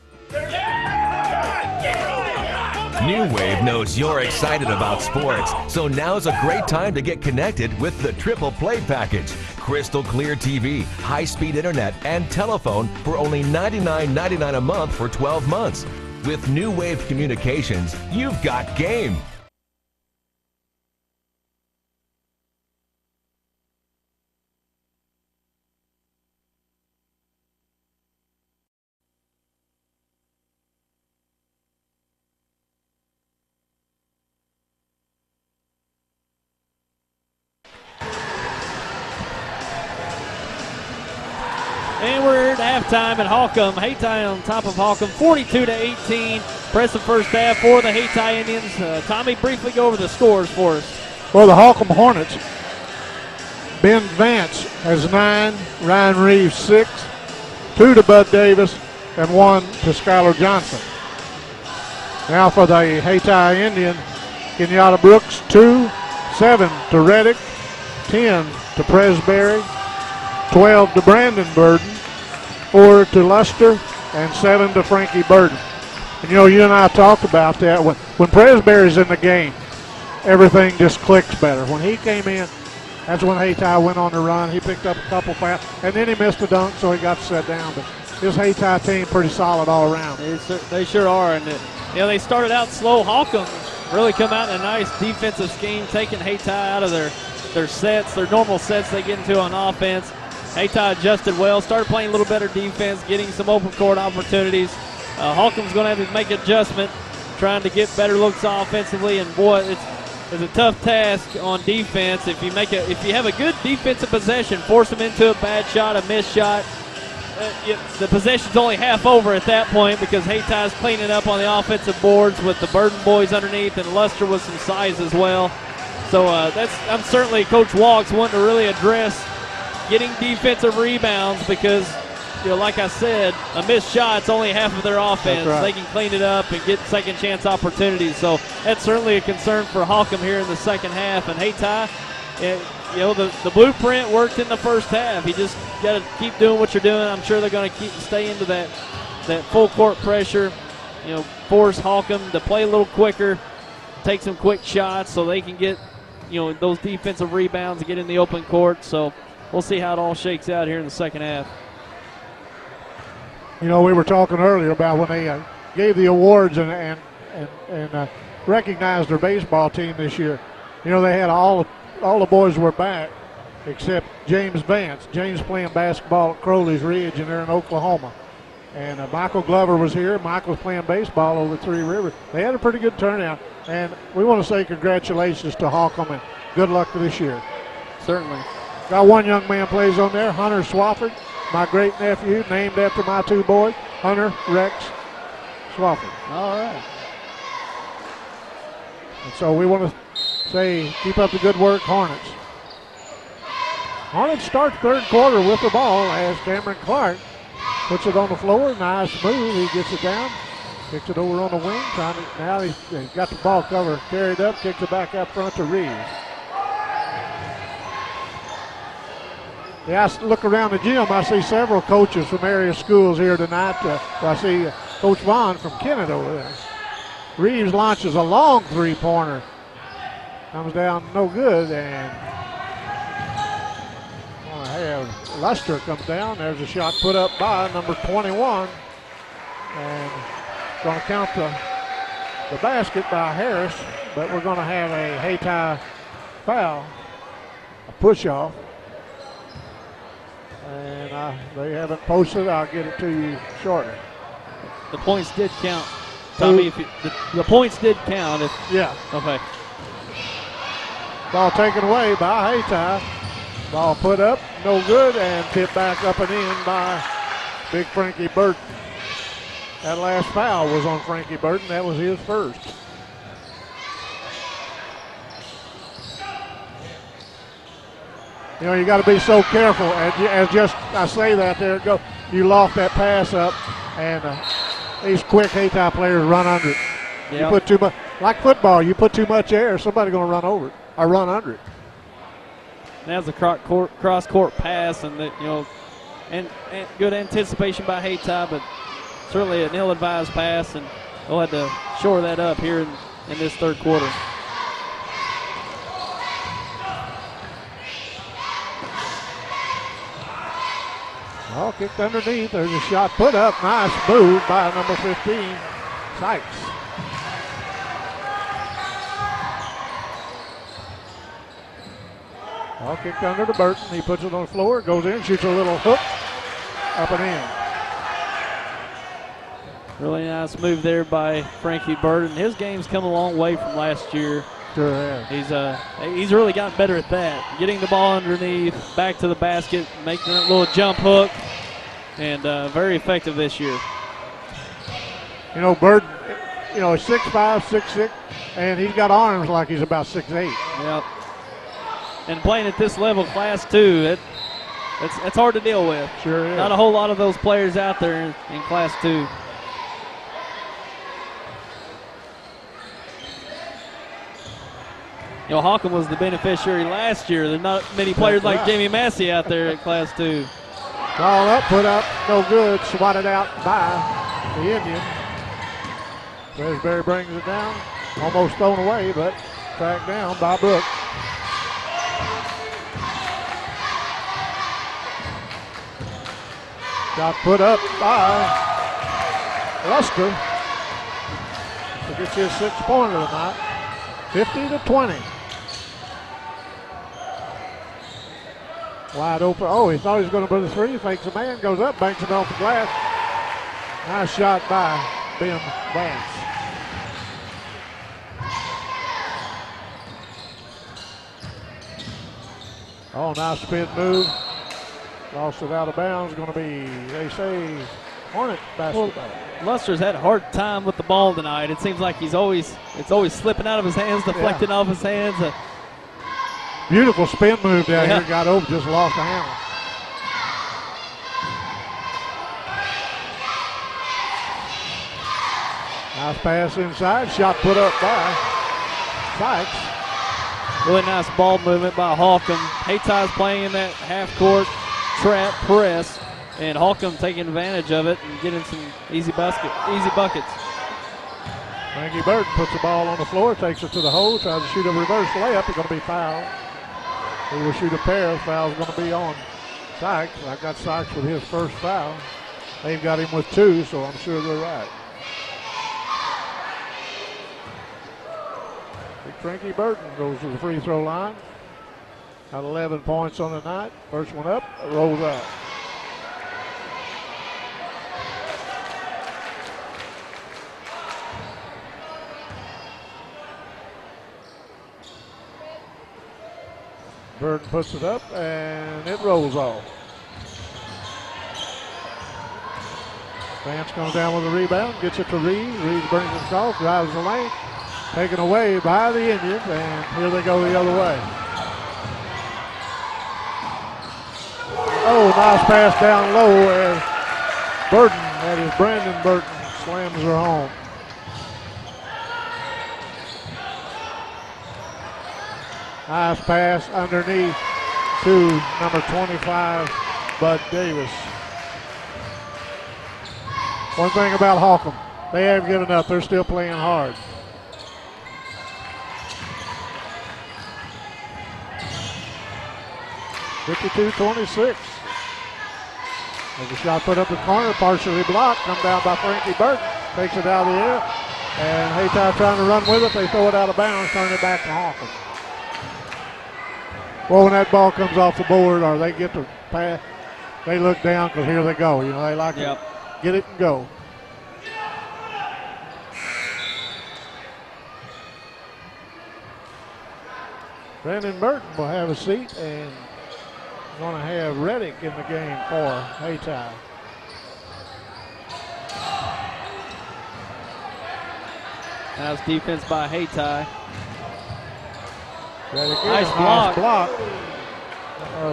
New Wave knows you're excited about sports, so now's a great time to get connected with the Triple Play Package. Crystal clear TV, high-speed internet, and telephone for only $99.99 a month for 12 months. With New Wave Communications, you've got game. And we're at halftime at Holcomb. Hayti on top of Holcomb, 42-18. Impressive first half for the Hayti Indians. Tommy, briefly go over the scores for us. For the Holcomb Hornets, Ben Vance has 9, Ryan Reeves 6, 2 to Bud Davis, and 1 to Skylar Johnson. Now for the Hayti Indian, Kenyatta Brooks 2, 7 to Reddick, 10 to Presbury, 12 to Brandon Burden, 4 to Luster, and 7 to Frankie Burden. And you know, you and I talked about that. When Presbury's in the game, everything just clicks better. When he came in, that's when Hayti went on the run. He picked up a couple fouls, and then he missed a dunk, so he got set down. But this Hayti team pretty solid all around. They sure are. And they started out slow. Holcomb really come out in a nice defensive scheme, taking Hayti out of their sets, their normal sets they get into on offense. Hayti adjusted well, started playing a little better defense, getting some open court opportunities. Holcomb's going to have to make an adjustment, trying to get better looks offensively, and boy, it's a tough task on defense. If you have a good defensive possession, force them into a bad shot, a missed shot, the possession's only half over at that point because Hayti's cleaning up on the offensive boards with the Burden boys underneath and Luster with some size as well. So I'm certainly Coach Walks wanting to really address getting defensive rebounds because, like I said, a missed shot's only half of their offense. Right. They can clean it up and get second chance opportunities. So that's certainly a concern for Holcomb here in the second half. And Hayti, the blueprint worked in the first half. You just got to keep doing what you're doing. I'm sure they're going to stay into that full court pressure, force Holcomb to play a little quicker, take some quick shots so they can get, those defensive rebounds and get in the open court. So we'll see how it all shakes out here in the second half. We were talking earlier about when they gave the awards and recognized their baseball team this year. They had all the boys were back except James Vance. James playing basketball at Crowley's Ridge and they're in Oklahoma. And Michael Glover was here. Michael was playing baseball over at Three Rivers. They had a pretty good turnout. And we want to say congratulations to Holcomb and good luck this year. Certainly. Got one young man plays on there, Hunter Swafford, my great nephew, named after my two boys, Hunter Rex Swafford. All right. And so we want to say keep up the good work, Hornets. Hornets start third quarter with the ball as Cameron Clark puts it on the floor. Nice move. He gets it down. Kicks it over on the wing. Now he's got the ball cover carried up. Kicks it back up front to Reeves. Yeah, I look around the gym. I see several coaches from area schools here tonight. I see Coach Vaughn from Kennett over there. Reeves launches a long three-pointer. Comes down no good, and Luster comes down. There's a shot put up by number 21. And going to count the the basket by Harris, but we're going to have a Hayti foul, a push-off. And they haven't posted. I'll get it to you shortly. The points did count. Tommy, if the points did count. Yeah. Okay. Ball taken away by Hayti. Ball put up, no good, and tipped back up and in by Big Frankie Burton. That last foul was on Frankie Burton. That was his first. You know, you got to be so careful. As just I say that, there it goes. You loft that pass up, and these quick Hayti players run under it. Yep. You put too much, like football. You put too much air, somebody's going to run over it or run under it. That's a cross-court pass, and and good anticipation by Hayti, but certainly an ill-advised pass, and they'll have to shore that up here in this third quarter. Ball kicked underneath. There's a shot put up. Nice move by number 15, Sykes. Ball kicked under to Burton. He puts it on the floor, goes in, shoots a little hook, up and in. Really nice move there by Frankie Burton. His game's come a long way from last year. Sure has. He's really gotten better at that. Getting the ball underneath, back to the basket, making that little jump hook, and very effective this year. You know, Burton, he's 6'5", 6'6", and he's got arms like he's about 6'8". Yep. And playing at this level, Class 2, it's hard to deal with. Sure is. Not a whole lot of those players out there in Class 2. Holcomb was the beneficiary last year. There's not many players like Jamie Massey out there at Class 2. Ball up, put up, no good. Swatted out by the Indian. Raspberry brings it down. Almost thrown away, but tracked down by Brooks. Shot put up by Luster. To get his 6-pointer tonight. 50-20. Wide open. Oh, he thought he was going to put a three. Fakes a man, goes up, banks it off the glass. Nice shot by Ben Vance. Oh, nice spin move. Lost it out of bounds. Going to be, they say, Hornet basketball. Well, Luster's had a hard time with the ball tonight. It seems like it's always slipping out of his hands, deflecting off his hands. Beautiful spin move down here. Got over, just lost the handle. Nice pass inside. Shot put up by Sykes. Really nice ball movement by Holcomb. Hayty's playing in that half-court trap press, and Holcomb taking advantage of it and getting some easy buckets. Frankie Burton puts the ball on the floor, takes it to the hole, tries to shoot a reverse layup. It's going to be fouled. He will shoot a pair. Foul's going to be on Sykes. I got Sykes with his first foul. They've got him with 2, so I'm sure they're right. Frankie Burton goes to the free throw line. Got 11 points on the night. First one up, rolls out. Burton puts it up and it rolls off. Vance comes down with a rebound, gets it to Reed. Reed brings it across, drives the lane. Taken away by the Indians, and here they go the other way. Oh, nice pass down low as Burton, that is Brandon Burton, slams her home. Nice pass underneath to number 25, Bud Davis. One thing about Holcomb, they haven't given up. They're still playing hard. (52-26). There's a shot put up the corner, partially blocked. Come down by Frankie Burton. Takes it out of the air. And Hayti trying to run with it. They throw it out of bounds, turn it back to Holcomb. Well, when that ball comes off the board or they get the pass, they look down because here they go. You know, they like to get it and go. Brandon Burton will have a seat and going to have Reddick in the game for Hayti. Nice defense by Hayti. Nice block.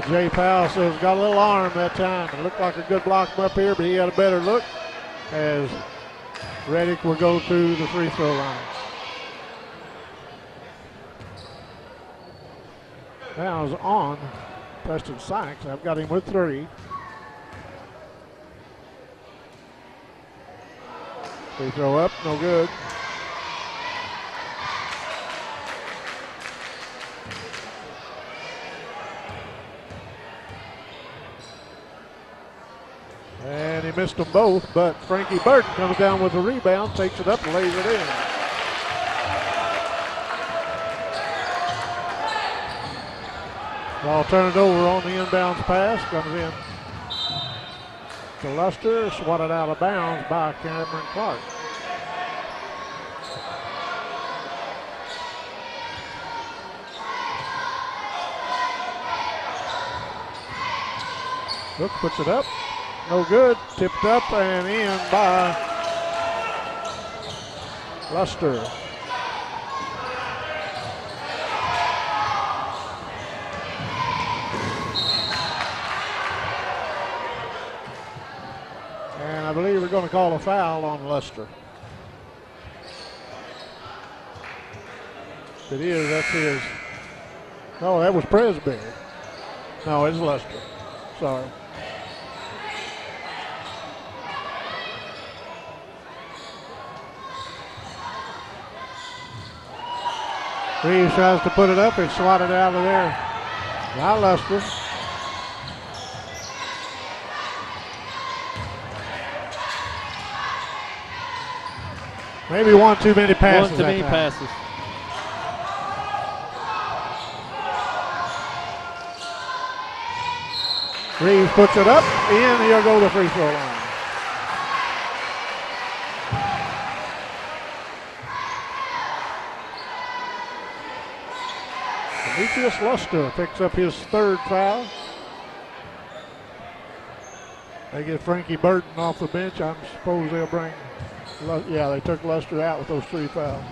Jay Powell says got a little arm that time. It looked like a good block from up here, but he had a better look as Reddick will go to the free throw line. Fouls on Preston Sykes. I've got him with 3. Free throw up, no good. And he missed them both, but Frankie Burton comes down with a rebound, takes it up and lays it in. Ball turned over on the inbounds pass, comes in to Luster, swatted out of bounds by Cameron Clark. Look, puts it up. No good. Tipped up and in by Luster. And I believe we're going to call a foul on Luster. If it is, that's his. No, that was Presbury. No, it's Luster. Sorry. Reeves tries to put it up. It's swatted out of there by Luster. Maybe one too many passes. One too many passes. Reeves puts it up. In. He'll go to the free throw line. Demetrius Luster picks up his 3rd foul. They get Frankie Burton off the bench. I suppose they'll bring, yeah, they took Luster out with those 3 fouls.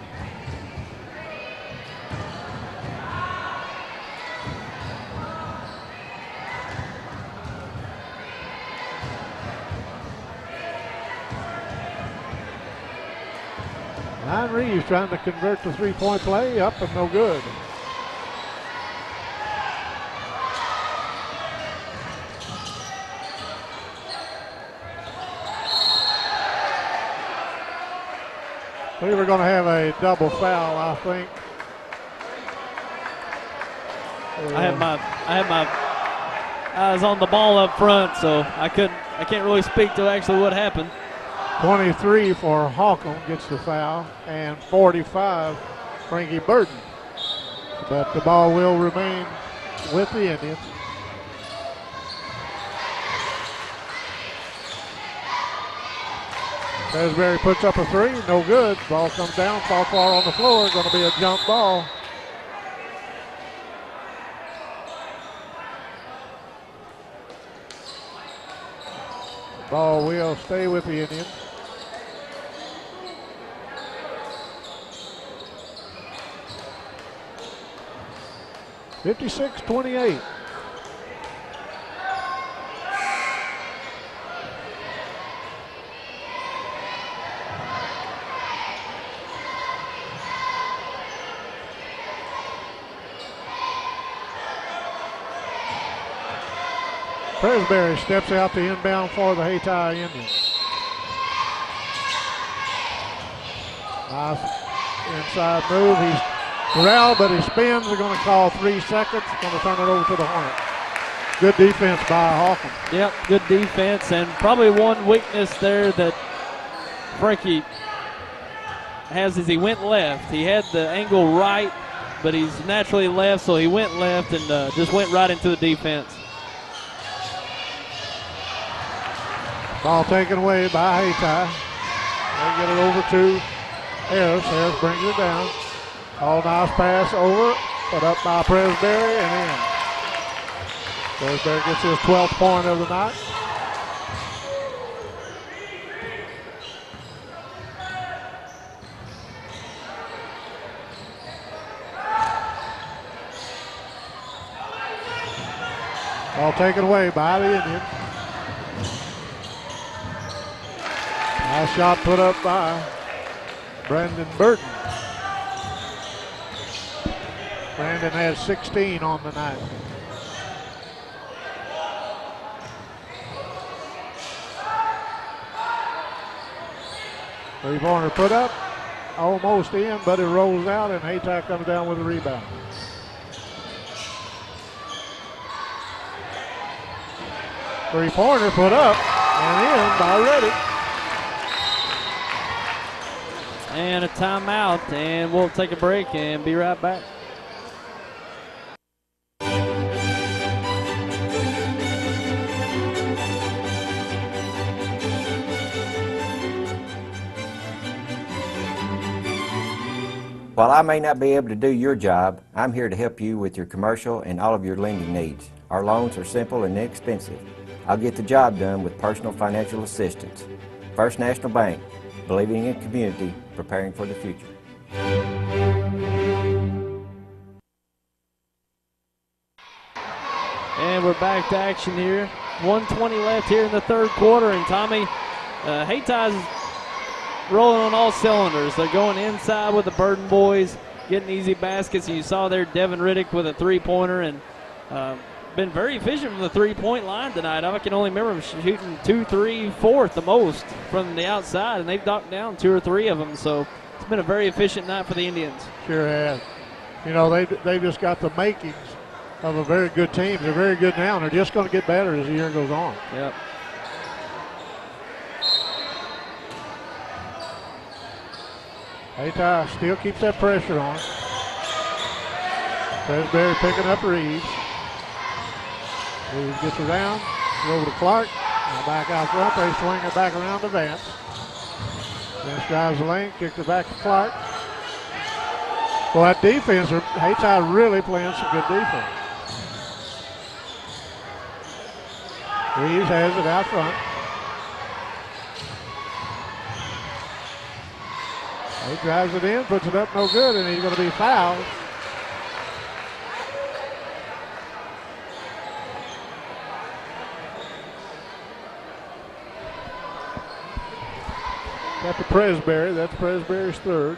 Ryan Reeves trying to convert the 3-point play, up and no good. We were going to have a double foul, I think. I had my eyes on the ball up front, so I can't really speak to actually what happened. 23 for Holcomb gets the foul, and 45 Frankie Burton. But the ball will remain with the Indians. Presbury puts up a 3, no good. Ball comes down, fall far on the floor. Going to be a jump ball. The ball will stay with the Indians. (56-28). Presbury steps out to inbound for the Hayti Indians. Nice inside move. He's corralled, but he spins. They're going to call 3 seconds. Going to turn it over to the Hornets. Good defense by Holcomb. Yep, good defense, and probably one weakness there that Frankie has is he went left. He had the angle right, but he's naturally left, so he went left and just went right into the defense. Ball taken away by Hayti. They get it over to Harris. Harris brings it down. All nice pass over, put up by Presbury and in. Presbury gets his 12th point of the night. Ball taken away by the Indians. Nice shot put up by Brandon Burton. Brandon has 16 on the night. Three-pointer put up, almost in, but it rolls out, and Hayti comes down with a rebound. Three-pointer put up and in by Reddick. And a timeout, and we'll take a break and be right back. While I may not be able to do your job, I'm here to help you with your commercial and all of your lending needs. Our loans are simple and inexpensive. I'll get the job done with personal financial assistance. First National Bank, believing in community, preparing for the future. And we're back to action here. 1:20 left here in the third quarter, and Tommy, Hayty's rolling on all cylinders. They're going inside with the Burden boys, getting easy baskets. And you saw there Devin Riddick with a three-pointer, and been very efficient from the three-point line tonight. I can only remember him shooting 2, 3, 4 at the most from the outside, and they've knocked down 2 or 3 of them. So it's been a very efficient night for the Indians. Sure has. You know, they've just got the makings of a very good team. They're very good now, and they're just going to get better as the year goes on. Yep. Hayti still keeps that pressure on. Presbury picking up Reeves. Reeves gets around, over to Clark. Now back out front, they swing it back around to Vance. Vance drives the lane, kicks it back to Clark. Well, that defense, Hayti really playing some good defense. Reeves has it out front. He drives it in, puts it up, no good, and he's going to be fouled. Got to Presbury. That's Presbury's third.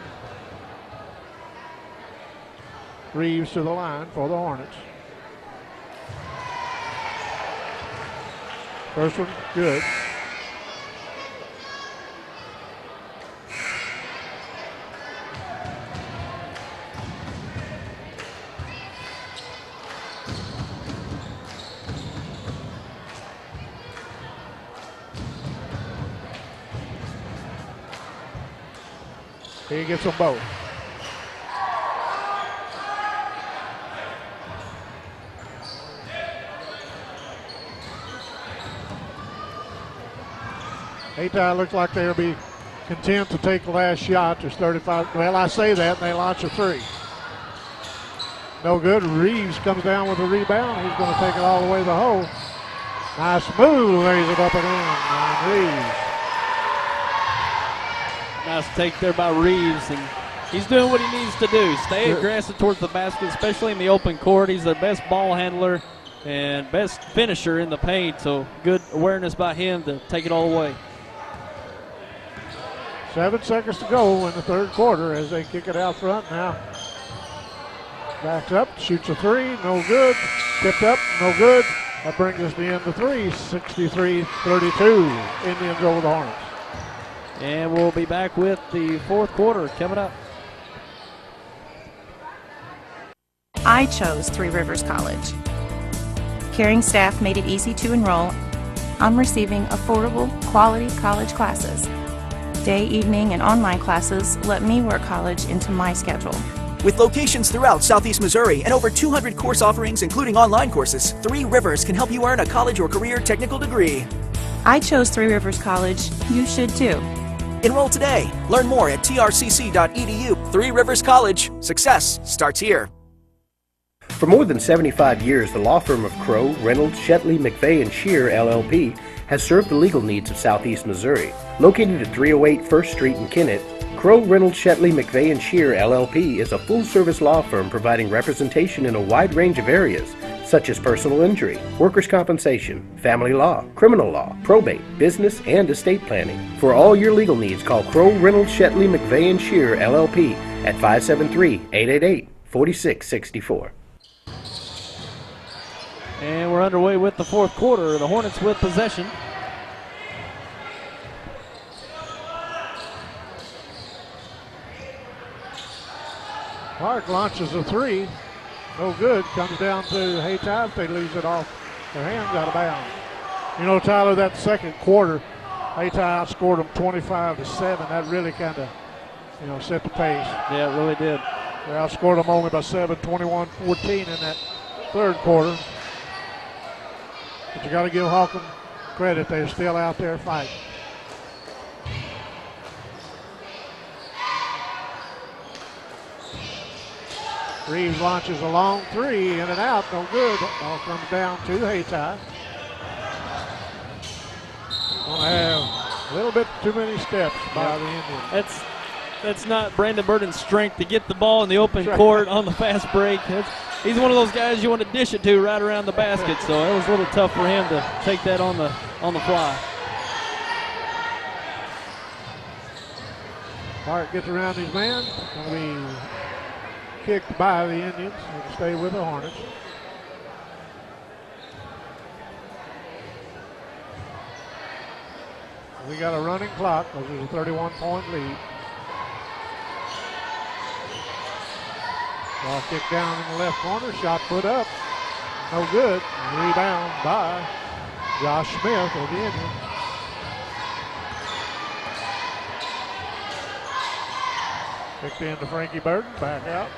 Reeves to the line for the Hornets. First one, good. He gets them both. Hayti looks like they'll be content to take the last shot. There's 35. Well, I say that, and they launch a three. No good. Reeves comes down with a rebound. He's going to take it all the way to the hole. Nice move. Lays it up and in. Reeves. Nice take there by Reeves, and he's doing what he needs to do. Stay aggressive towards the basket, especially in the open court. He's their best ball handler and best finisher in the paint, so good awareness by him to take it all the way. 7 seconds to go in the third quarter as they kick it out front now. Backs up, shoots a three, no good. Tipped up, no good. That brings us to the end of three, 63-32. Indians over the Hornets. And we'll be back with the fourth quarter coming up. I chose Three Rivers College. Caring staff made it easy to enroll. I'm receiving affordable, quality college classes. Day, evening, and online classes let me work college into my schedule. With locations throughout Southeast Missouri and over 200 course offerings, including online courses, Three Rivers can help you earn a college or career technical degree. I chose Three Rivers College. You should too. Enroll today. Learn more at trcc.edu. Three Rivers College. Success starts here. For more than 75 years, the law firm of Crow, Reynolds, Shetley, McVeigh, and Shear, LLP, has served the legal needs of Southeast Missouri. Located at 308 First Street in Kennett, Crow, Reynolds, Shetley, McVeigh, and Shear, LLP is a full-service law firm providing representation in a wide range of areas, such as personal injury, workers' compensation, family law, criminal law, probate, business, and estate planning. For all your legal needs, call Crow, Reynolds, Shetley, McVeigh, and Shear, LLP at 573-888-4664. And we're underway with the fourth quarter. The Hornets with possession. Clark launches a three. No good. Comes down to Hayti. They lose it off their hands out of bounds. You know, Tyler, that second quarter, Hayti outscored them 25-7. That really kind of, set the pace. Yeah, it really did. They outscored them only by 7, 21-14 in that third quarter. But you got to give Holcomb credit. They're still out there fighting. Reeves launches a long three, in and out, no good. Ball comes down to Hayti. Gonna have a little bit too many steps by the Indians. That's not Brandon Burton's strength to get the ball in the open court on the fast break. He's one of those guys you want to dish it to right around the basket, so it was a little tough for him to take that on the fly. Clark gets around his man. Going to be kicked by the Indians. They can stay with the Hornets. We got a running clock because there's a 31-point lead. Ball kicked down in the left corner. Shot put up. No good. Rebound by Josh Smith of the Indians. Kicked in to Frankie Burton. Back out.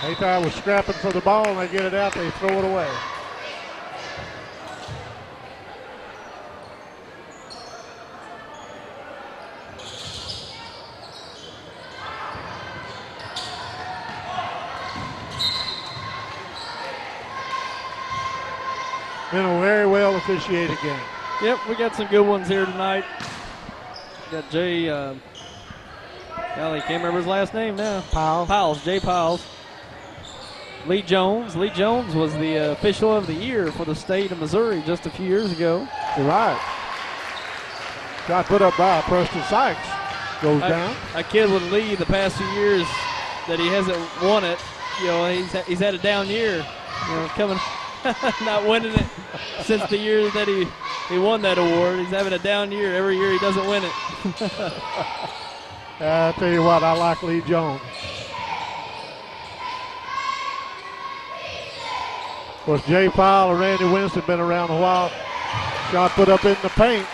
Hayti was scrapping for the ball, and they get it out. They throw it away. Been a very well officiated game. Yep, we got some good ones here tonight. Got Jay, I can't remember his last name now. Piles, Jay Piles. Lee Jones. Lee Jones was the official of the year for the state of Missouri just a few years ago. You're right. Shot put up by Preston Sykes. Goes down. A kid with Lee the past few years that he hasn't won it. He's had a down year. Coming. Not winning it since the year that he won that award. He's having a down year. Every year he doesn't win it. I tell you what, I like Lee Jones. Of course, Jay Powell and Randy Winston been around a while. Shot put up in the paint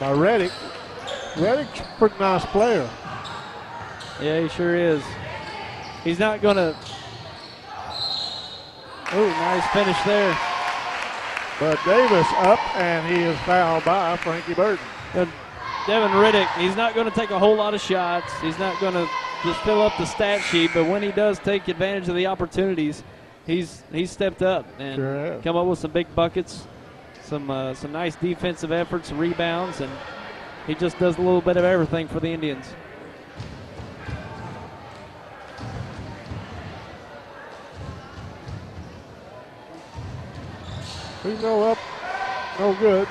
by Reddick. Reddick's a pretty nice player. Yeah, he sure is. He's not going to. Ooh, nice finish there. But Davis up, and he is fouled by Frankie Burton. And Devin Riddick, he's not going to take a whole lot of shots. He's not going to just fill up the stat sheet, but when he does take advantage of the opportunities, he's stepped up and come up with some big buckets, some nice defensive efforts, rebounds, and he just does a little bit of everything for the Indians. We go up, no good.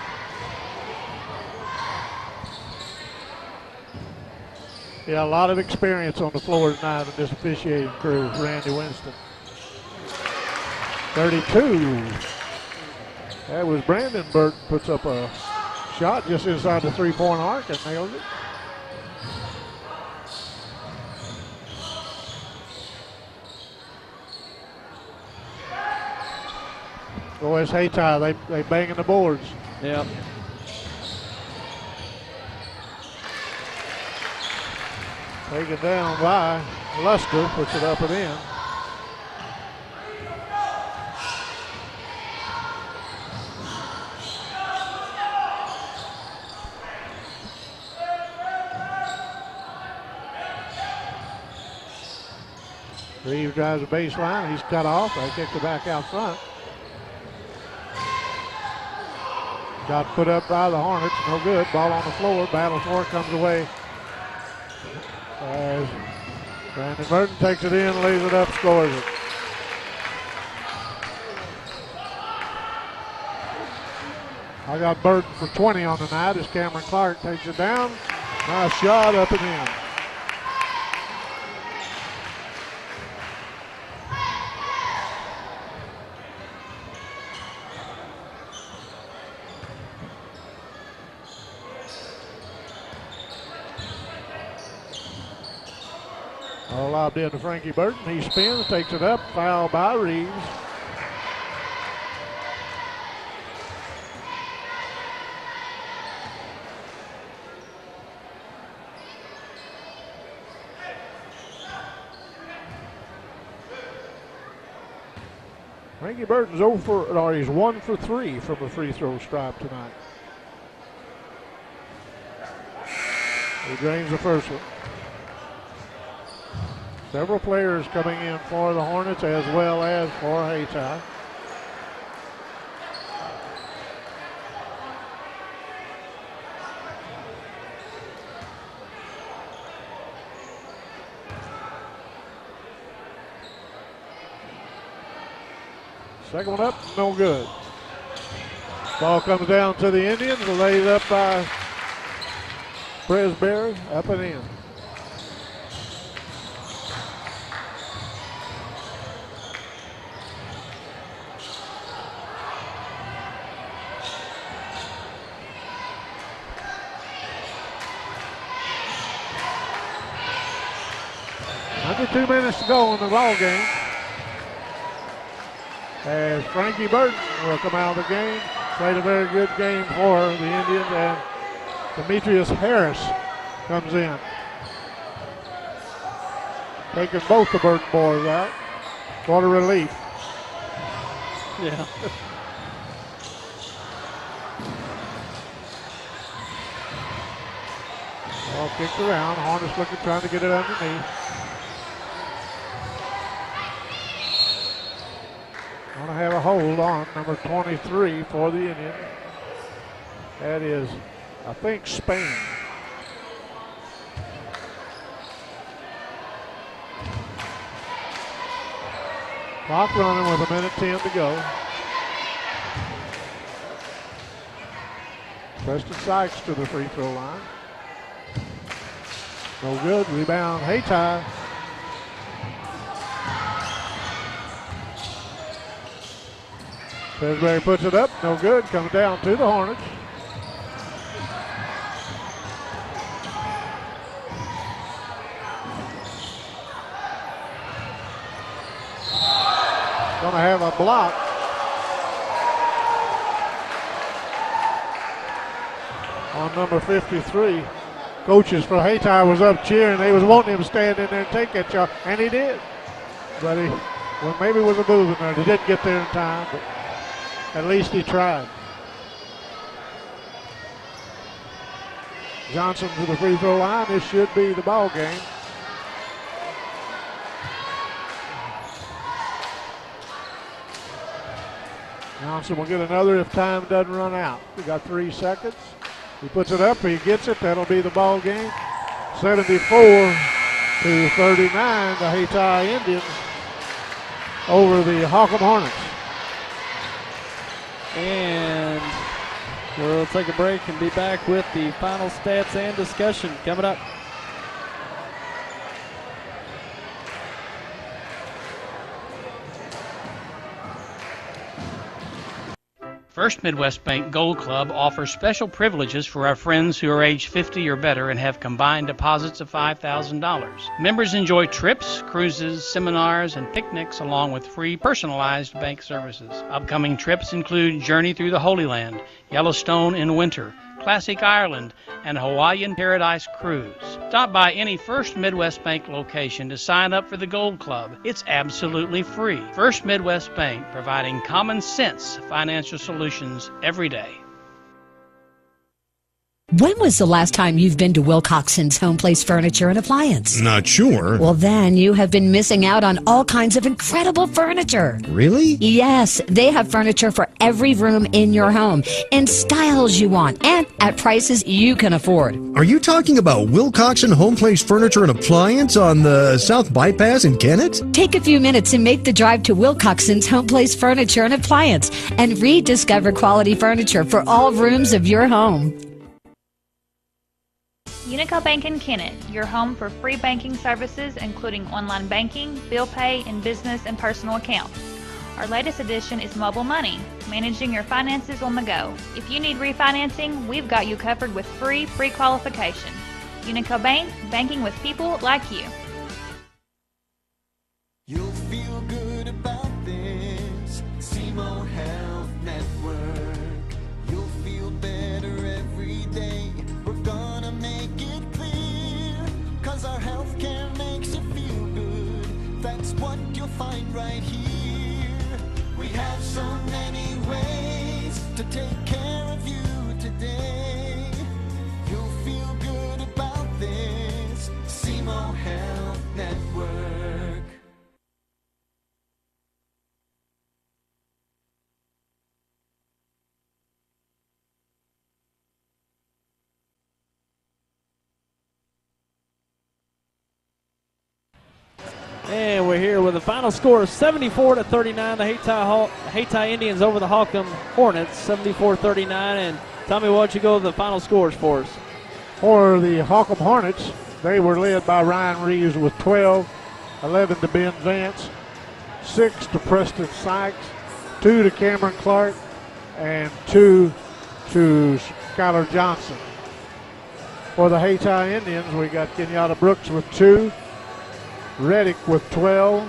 Yeah, a lot of experience on the floor tonight in this officiating crew, Randy Winston. 32. That was Brandon Burton puts up a shot just inside the three-point arc and nails it. Boy, it's Hayti. They banging the boards. Yep. Taken down by Luster, puts it up and in. Reeves drives the baseline. He's cut off. They kick it back out front. Got put up by the Hornets. No good. Ball on the floor. Battle for it. Comes away. As Brandon Burton takes it in, lays it up, scores it. I got Burton for 20 on the night as Cameron Clark takes it down. Nice shot up and in. All lobbed in to Frankie Burton. He spins, takes it up, foul by Reeves. Frankie Burton's he's 1 for 3 from the free throw stripe tonight. He drains the first one. Several players coming in for the Hornets as well as for Hayti. Second one up, no good. Ball comes down to the Indians, laid up by Presberry, up and in. Under 2 minutes to go in the ball game. As Frankie Burton will come out of the game. Played a very good game for the Indians, and Demetrius Harris comes in. Taking both the Burton boys out. What a relief. Yeah. Ball kicked around. Hornets looking, trying to get it underneath. Want to have a hold on number 23 for the Indians. That is, I think, Spain. Clock running with 1:10 to go. Preston Sykes to the free throw line. No good. Rebound, Hayti. Presberry puts it up, no good. Comes down to the Hornets. Gonna have a block. On number 53. Coaches for Hayti was up cheering. They was wanting him to stand in there and take that shot, and he did. But maybe it was a move in there. He didn't get there in time, but at least he tried. Johnson to the free throw line. This should be the ball game. Johnson will get another if time doesn't run out. We got 3 seconds. He puts it up. He gets it. That'll be the ball game. 74-39. The Hayti Indians over the Holcomb Hornets. And we'll take a break and be back with the final stats and discussion coming up. First Midwest Bank Gold Club offers special privileges for our friends who are age 50 or better and have combined deposits of $5,000. Members enjoy trips, cruises, seminars, and picnics along with free personalized bank services. Upcoming trips include Journey Through the Holy Land, Yellowstone in winter, Classic Ireland, and Hawaiian Paradise Cruise. Stop by any First Midwest Bank location to sign up for the Gold Club. It's absolutely free. First Midwest Bank, providing common sense financial solutions every day. When was the last time you've been to Wilcoxon's Home Place Furniture and Appliance? Not sure. Well, then you have been missing out on all kinds of incredible furniture. Really? Yes, they have furniture for every room in your home, in styles you want, and at prices you can afford. Are you talking about Wilcoxon Home Place Furniture and Appliance on the South Bypass in Kennett? Take a few minutes and make the drive to Wilcoxon's Home Place Furniture and Appliance and rediscover quality furniture for all rooms of your home. Unico Bank in Kennett, your home for free banking services including online banking, bill pay, and business and personal accounts. Our latest addition is mobile money, managing your finances on the go. If you need refinancing, we've got you covered with free pre-qualification. Unico Bank, banking with people like you. You'll feel good about this. SEMO Health Network. You'll feel better every day. We're gonna make it clear, 'cause our healthcare makes you feel good. That's what you'll find right here. We have so many ways to take care of you today. You'll feel good about this. SEMO Health Network. And we're here with a final score of 74-39. The Hayti Indians over the Holcomb Hornets, 74-39. And Tommy, why don't you go to the final scores for us? For the Holcomb Hornets, they were led by Ryan Reeves with 12, 11 to Ben Vance, 6 to Preston Sykes, 2 to Cameron Clark, and 2 to Skylar Johnson. For the Hayti Indians, we got Kenyatta Brooks with 2, Reddick with 12,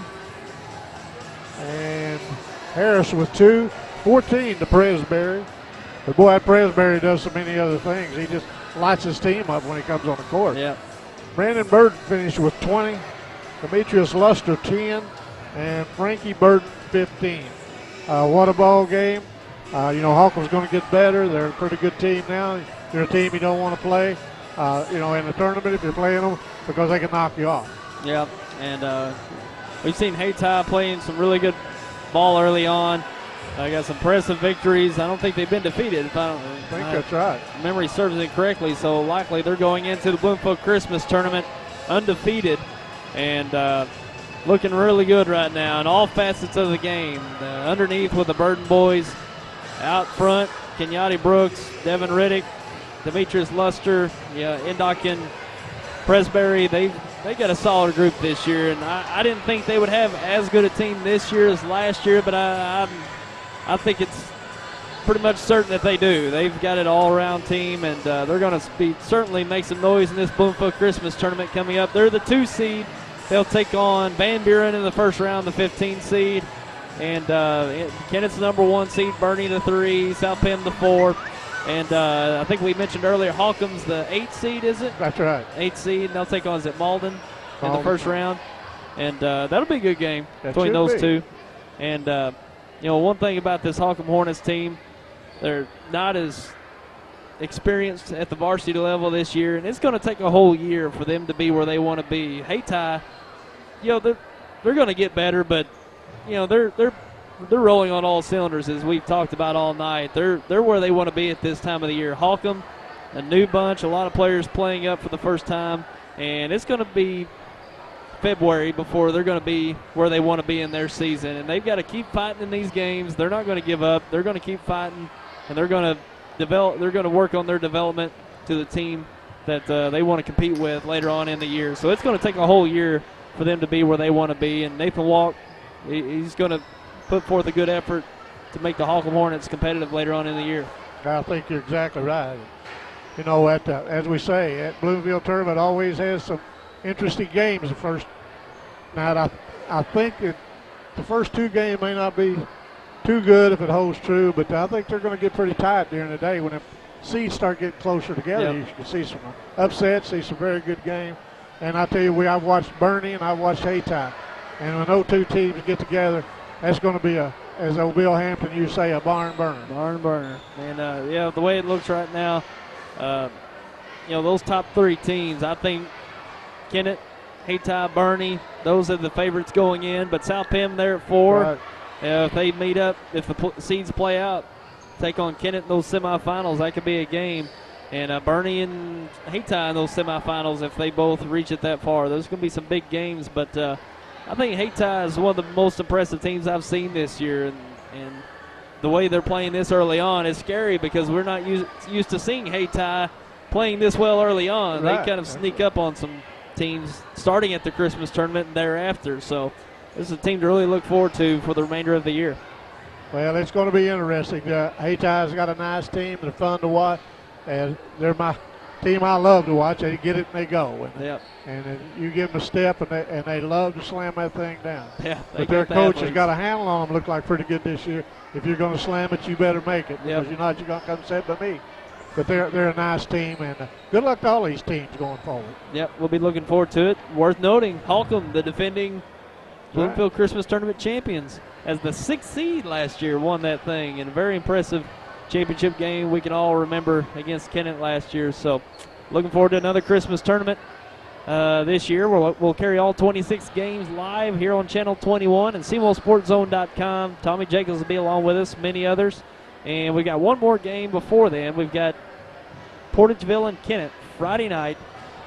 and Harris with 2, 14 to Presbury. But boy, that Presbury does so many other things. He just lights his team up when he comes on the court. Yeah. Brandon Burton finished with 20, Demetrius Luster 10, and Frankie Burton 15. What a ball game. Holcomb's going to get better. They're a pretty good team now. They're a team you don't want to play, in the tournament if you're playing them, because they can knock you off. Yeah, and we've seen Hayti playing some really good ball early on. I got some impressive victories. I don't think they've been defeated. If I think that's right. Memory serves it correctly, so likely they're going into the Bloomfield Christmas tournament undefeated and looking really good right now in all facets of the game. Underneath with the Burden boys, out front, Kenyatta Brooks, Devin Riddick, Demetrius Luster, Indokin, Presbury. They got a solid group this year, and I didn't think they would have as good a team this year as last year, but I think it's pretty much certain that they do. They've got an all-around team, and they're going to certainly make some noise in this Bloomfield Christmas tournament coming up. They're the 2 seed. They'll take on Van Buren in the first round, the 15 seed, and Kennett's the number 1 seed, Bernie the 3, South Penn the 4. And I think we mentioned earlier, Holcomb's the 8th seed, is it? That's right. 8th seed, and they'll take on, is it Malden in the first round? And that'll be a good game between those two. And, one thing about this Holcomb Hornets team, they're not as experienced at the varsity level this year, and it's going to take a whole year for them to be where they want to be. Hayti, they're going to get better, but, they're rolling on all cylinders, as we've talked about all night. They're where they want to be at this time of the year. Holcomb, a new bunch, a lot of players playing up for the first time, and it's going to be February before they're going to be where they want to be in their season. And they've got to keep fighting in these games. They're not going to give up. They're going to keep fighting, and they're going to develop. They're going to work on their development to the team that they want to compete with later on in the year. So it's going to take a whole year for them to be where they want to be. And Nathan Walk, he's going to put forth a good effort to make the Holcomb Hornets competitive later on in the year. I think you're exactly right. You know, as we say, at Bloomfield Tournament always has some interesting games the first night. I think the first 2 games may not be too good if it holds true, but I think they're going to get pretty tight during the day when the seeds start getting closer together. Yep. You can see some upsets, see some very good games. And I tell you, I've watched Bernie and I've watched Hayti. And when those 2 teams get together, that's going to be as old Bill Hampton used to say, a barn burner. Barn burner. And, the way it looks right now, those top 3 teams, I think Kennett, Hayti, Bernie, those are the favorites going in. But South Penn there at 4. Right. If they meet up, if the seeds play out, take on Kennett in those semifinals, that could be a game. And Bernie and Hayti in those semifinals, if they both reach it that far, those are going to be some big games. But I think Hayti is one of the most impressive teams I've seen this year. And the way they're playing this early on is scary because we're not used to seeing Hayti playing this well early on. Right. They kind of sneak up on some teams starting at the Christmas tournament and thereafter. So this is a team to really look forward to for the remainder of the year. Well, it's going to be interesting. Hayti's got a nice team. They're fun to watch. And they're my team I love to watch. They get it and they go. And you give them a step, and they love to slam that thing down. Yeah, but their coach has got a handle on them. Look like pretty good this year. If you're going to slam it, you better make it because you're not going to come set by me. But they're a nice team, and good luck to all these teams going forward. Yep, we'll be looking forward to it. Worth noting, Holcomb, the defending Bloomfield Christmas Tournament champions, as the 6th seed last year, won that thing in a very impressive championship game we can all remember against Kennett last year. So looking forward to another Christmas tournament this year. We'll carry all 26 games live here on Channel 21 and SemoSportsZone.com. Tommy Jacobs will be along with us, many others. And we've got one more game before then. We've got Portageville and Kennett Friday night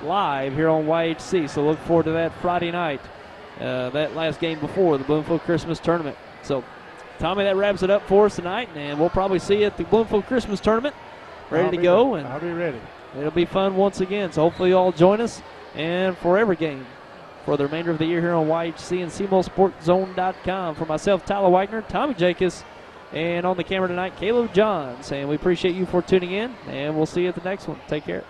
live here on YHC. So look forward to that Friday night, that last game before the Bloomfield Christmas Tournament. So, Tommy, that wraps it up for us tonight, and we'll probably see you at the Bloomfield Christmas Tournament, ready to go. And I'll be ready. It'll be fun once again. So hopefully you all join us, and for every game for the remainder of the year here on YHC and SemoSportsZone.com. For myself, Tyler Wagner, Tommy Jacobs, and on the camera tonight, Caleb Johns. And we appreciate you for tuning in, and we'll see you at the next one. Take care.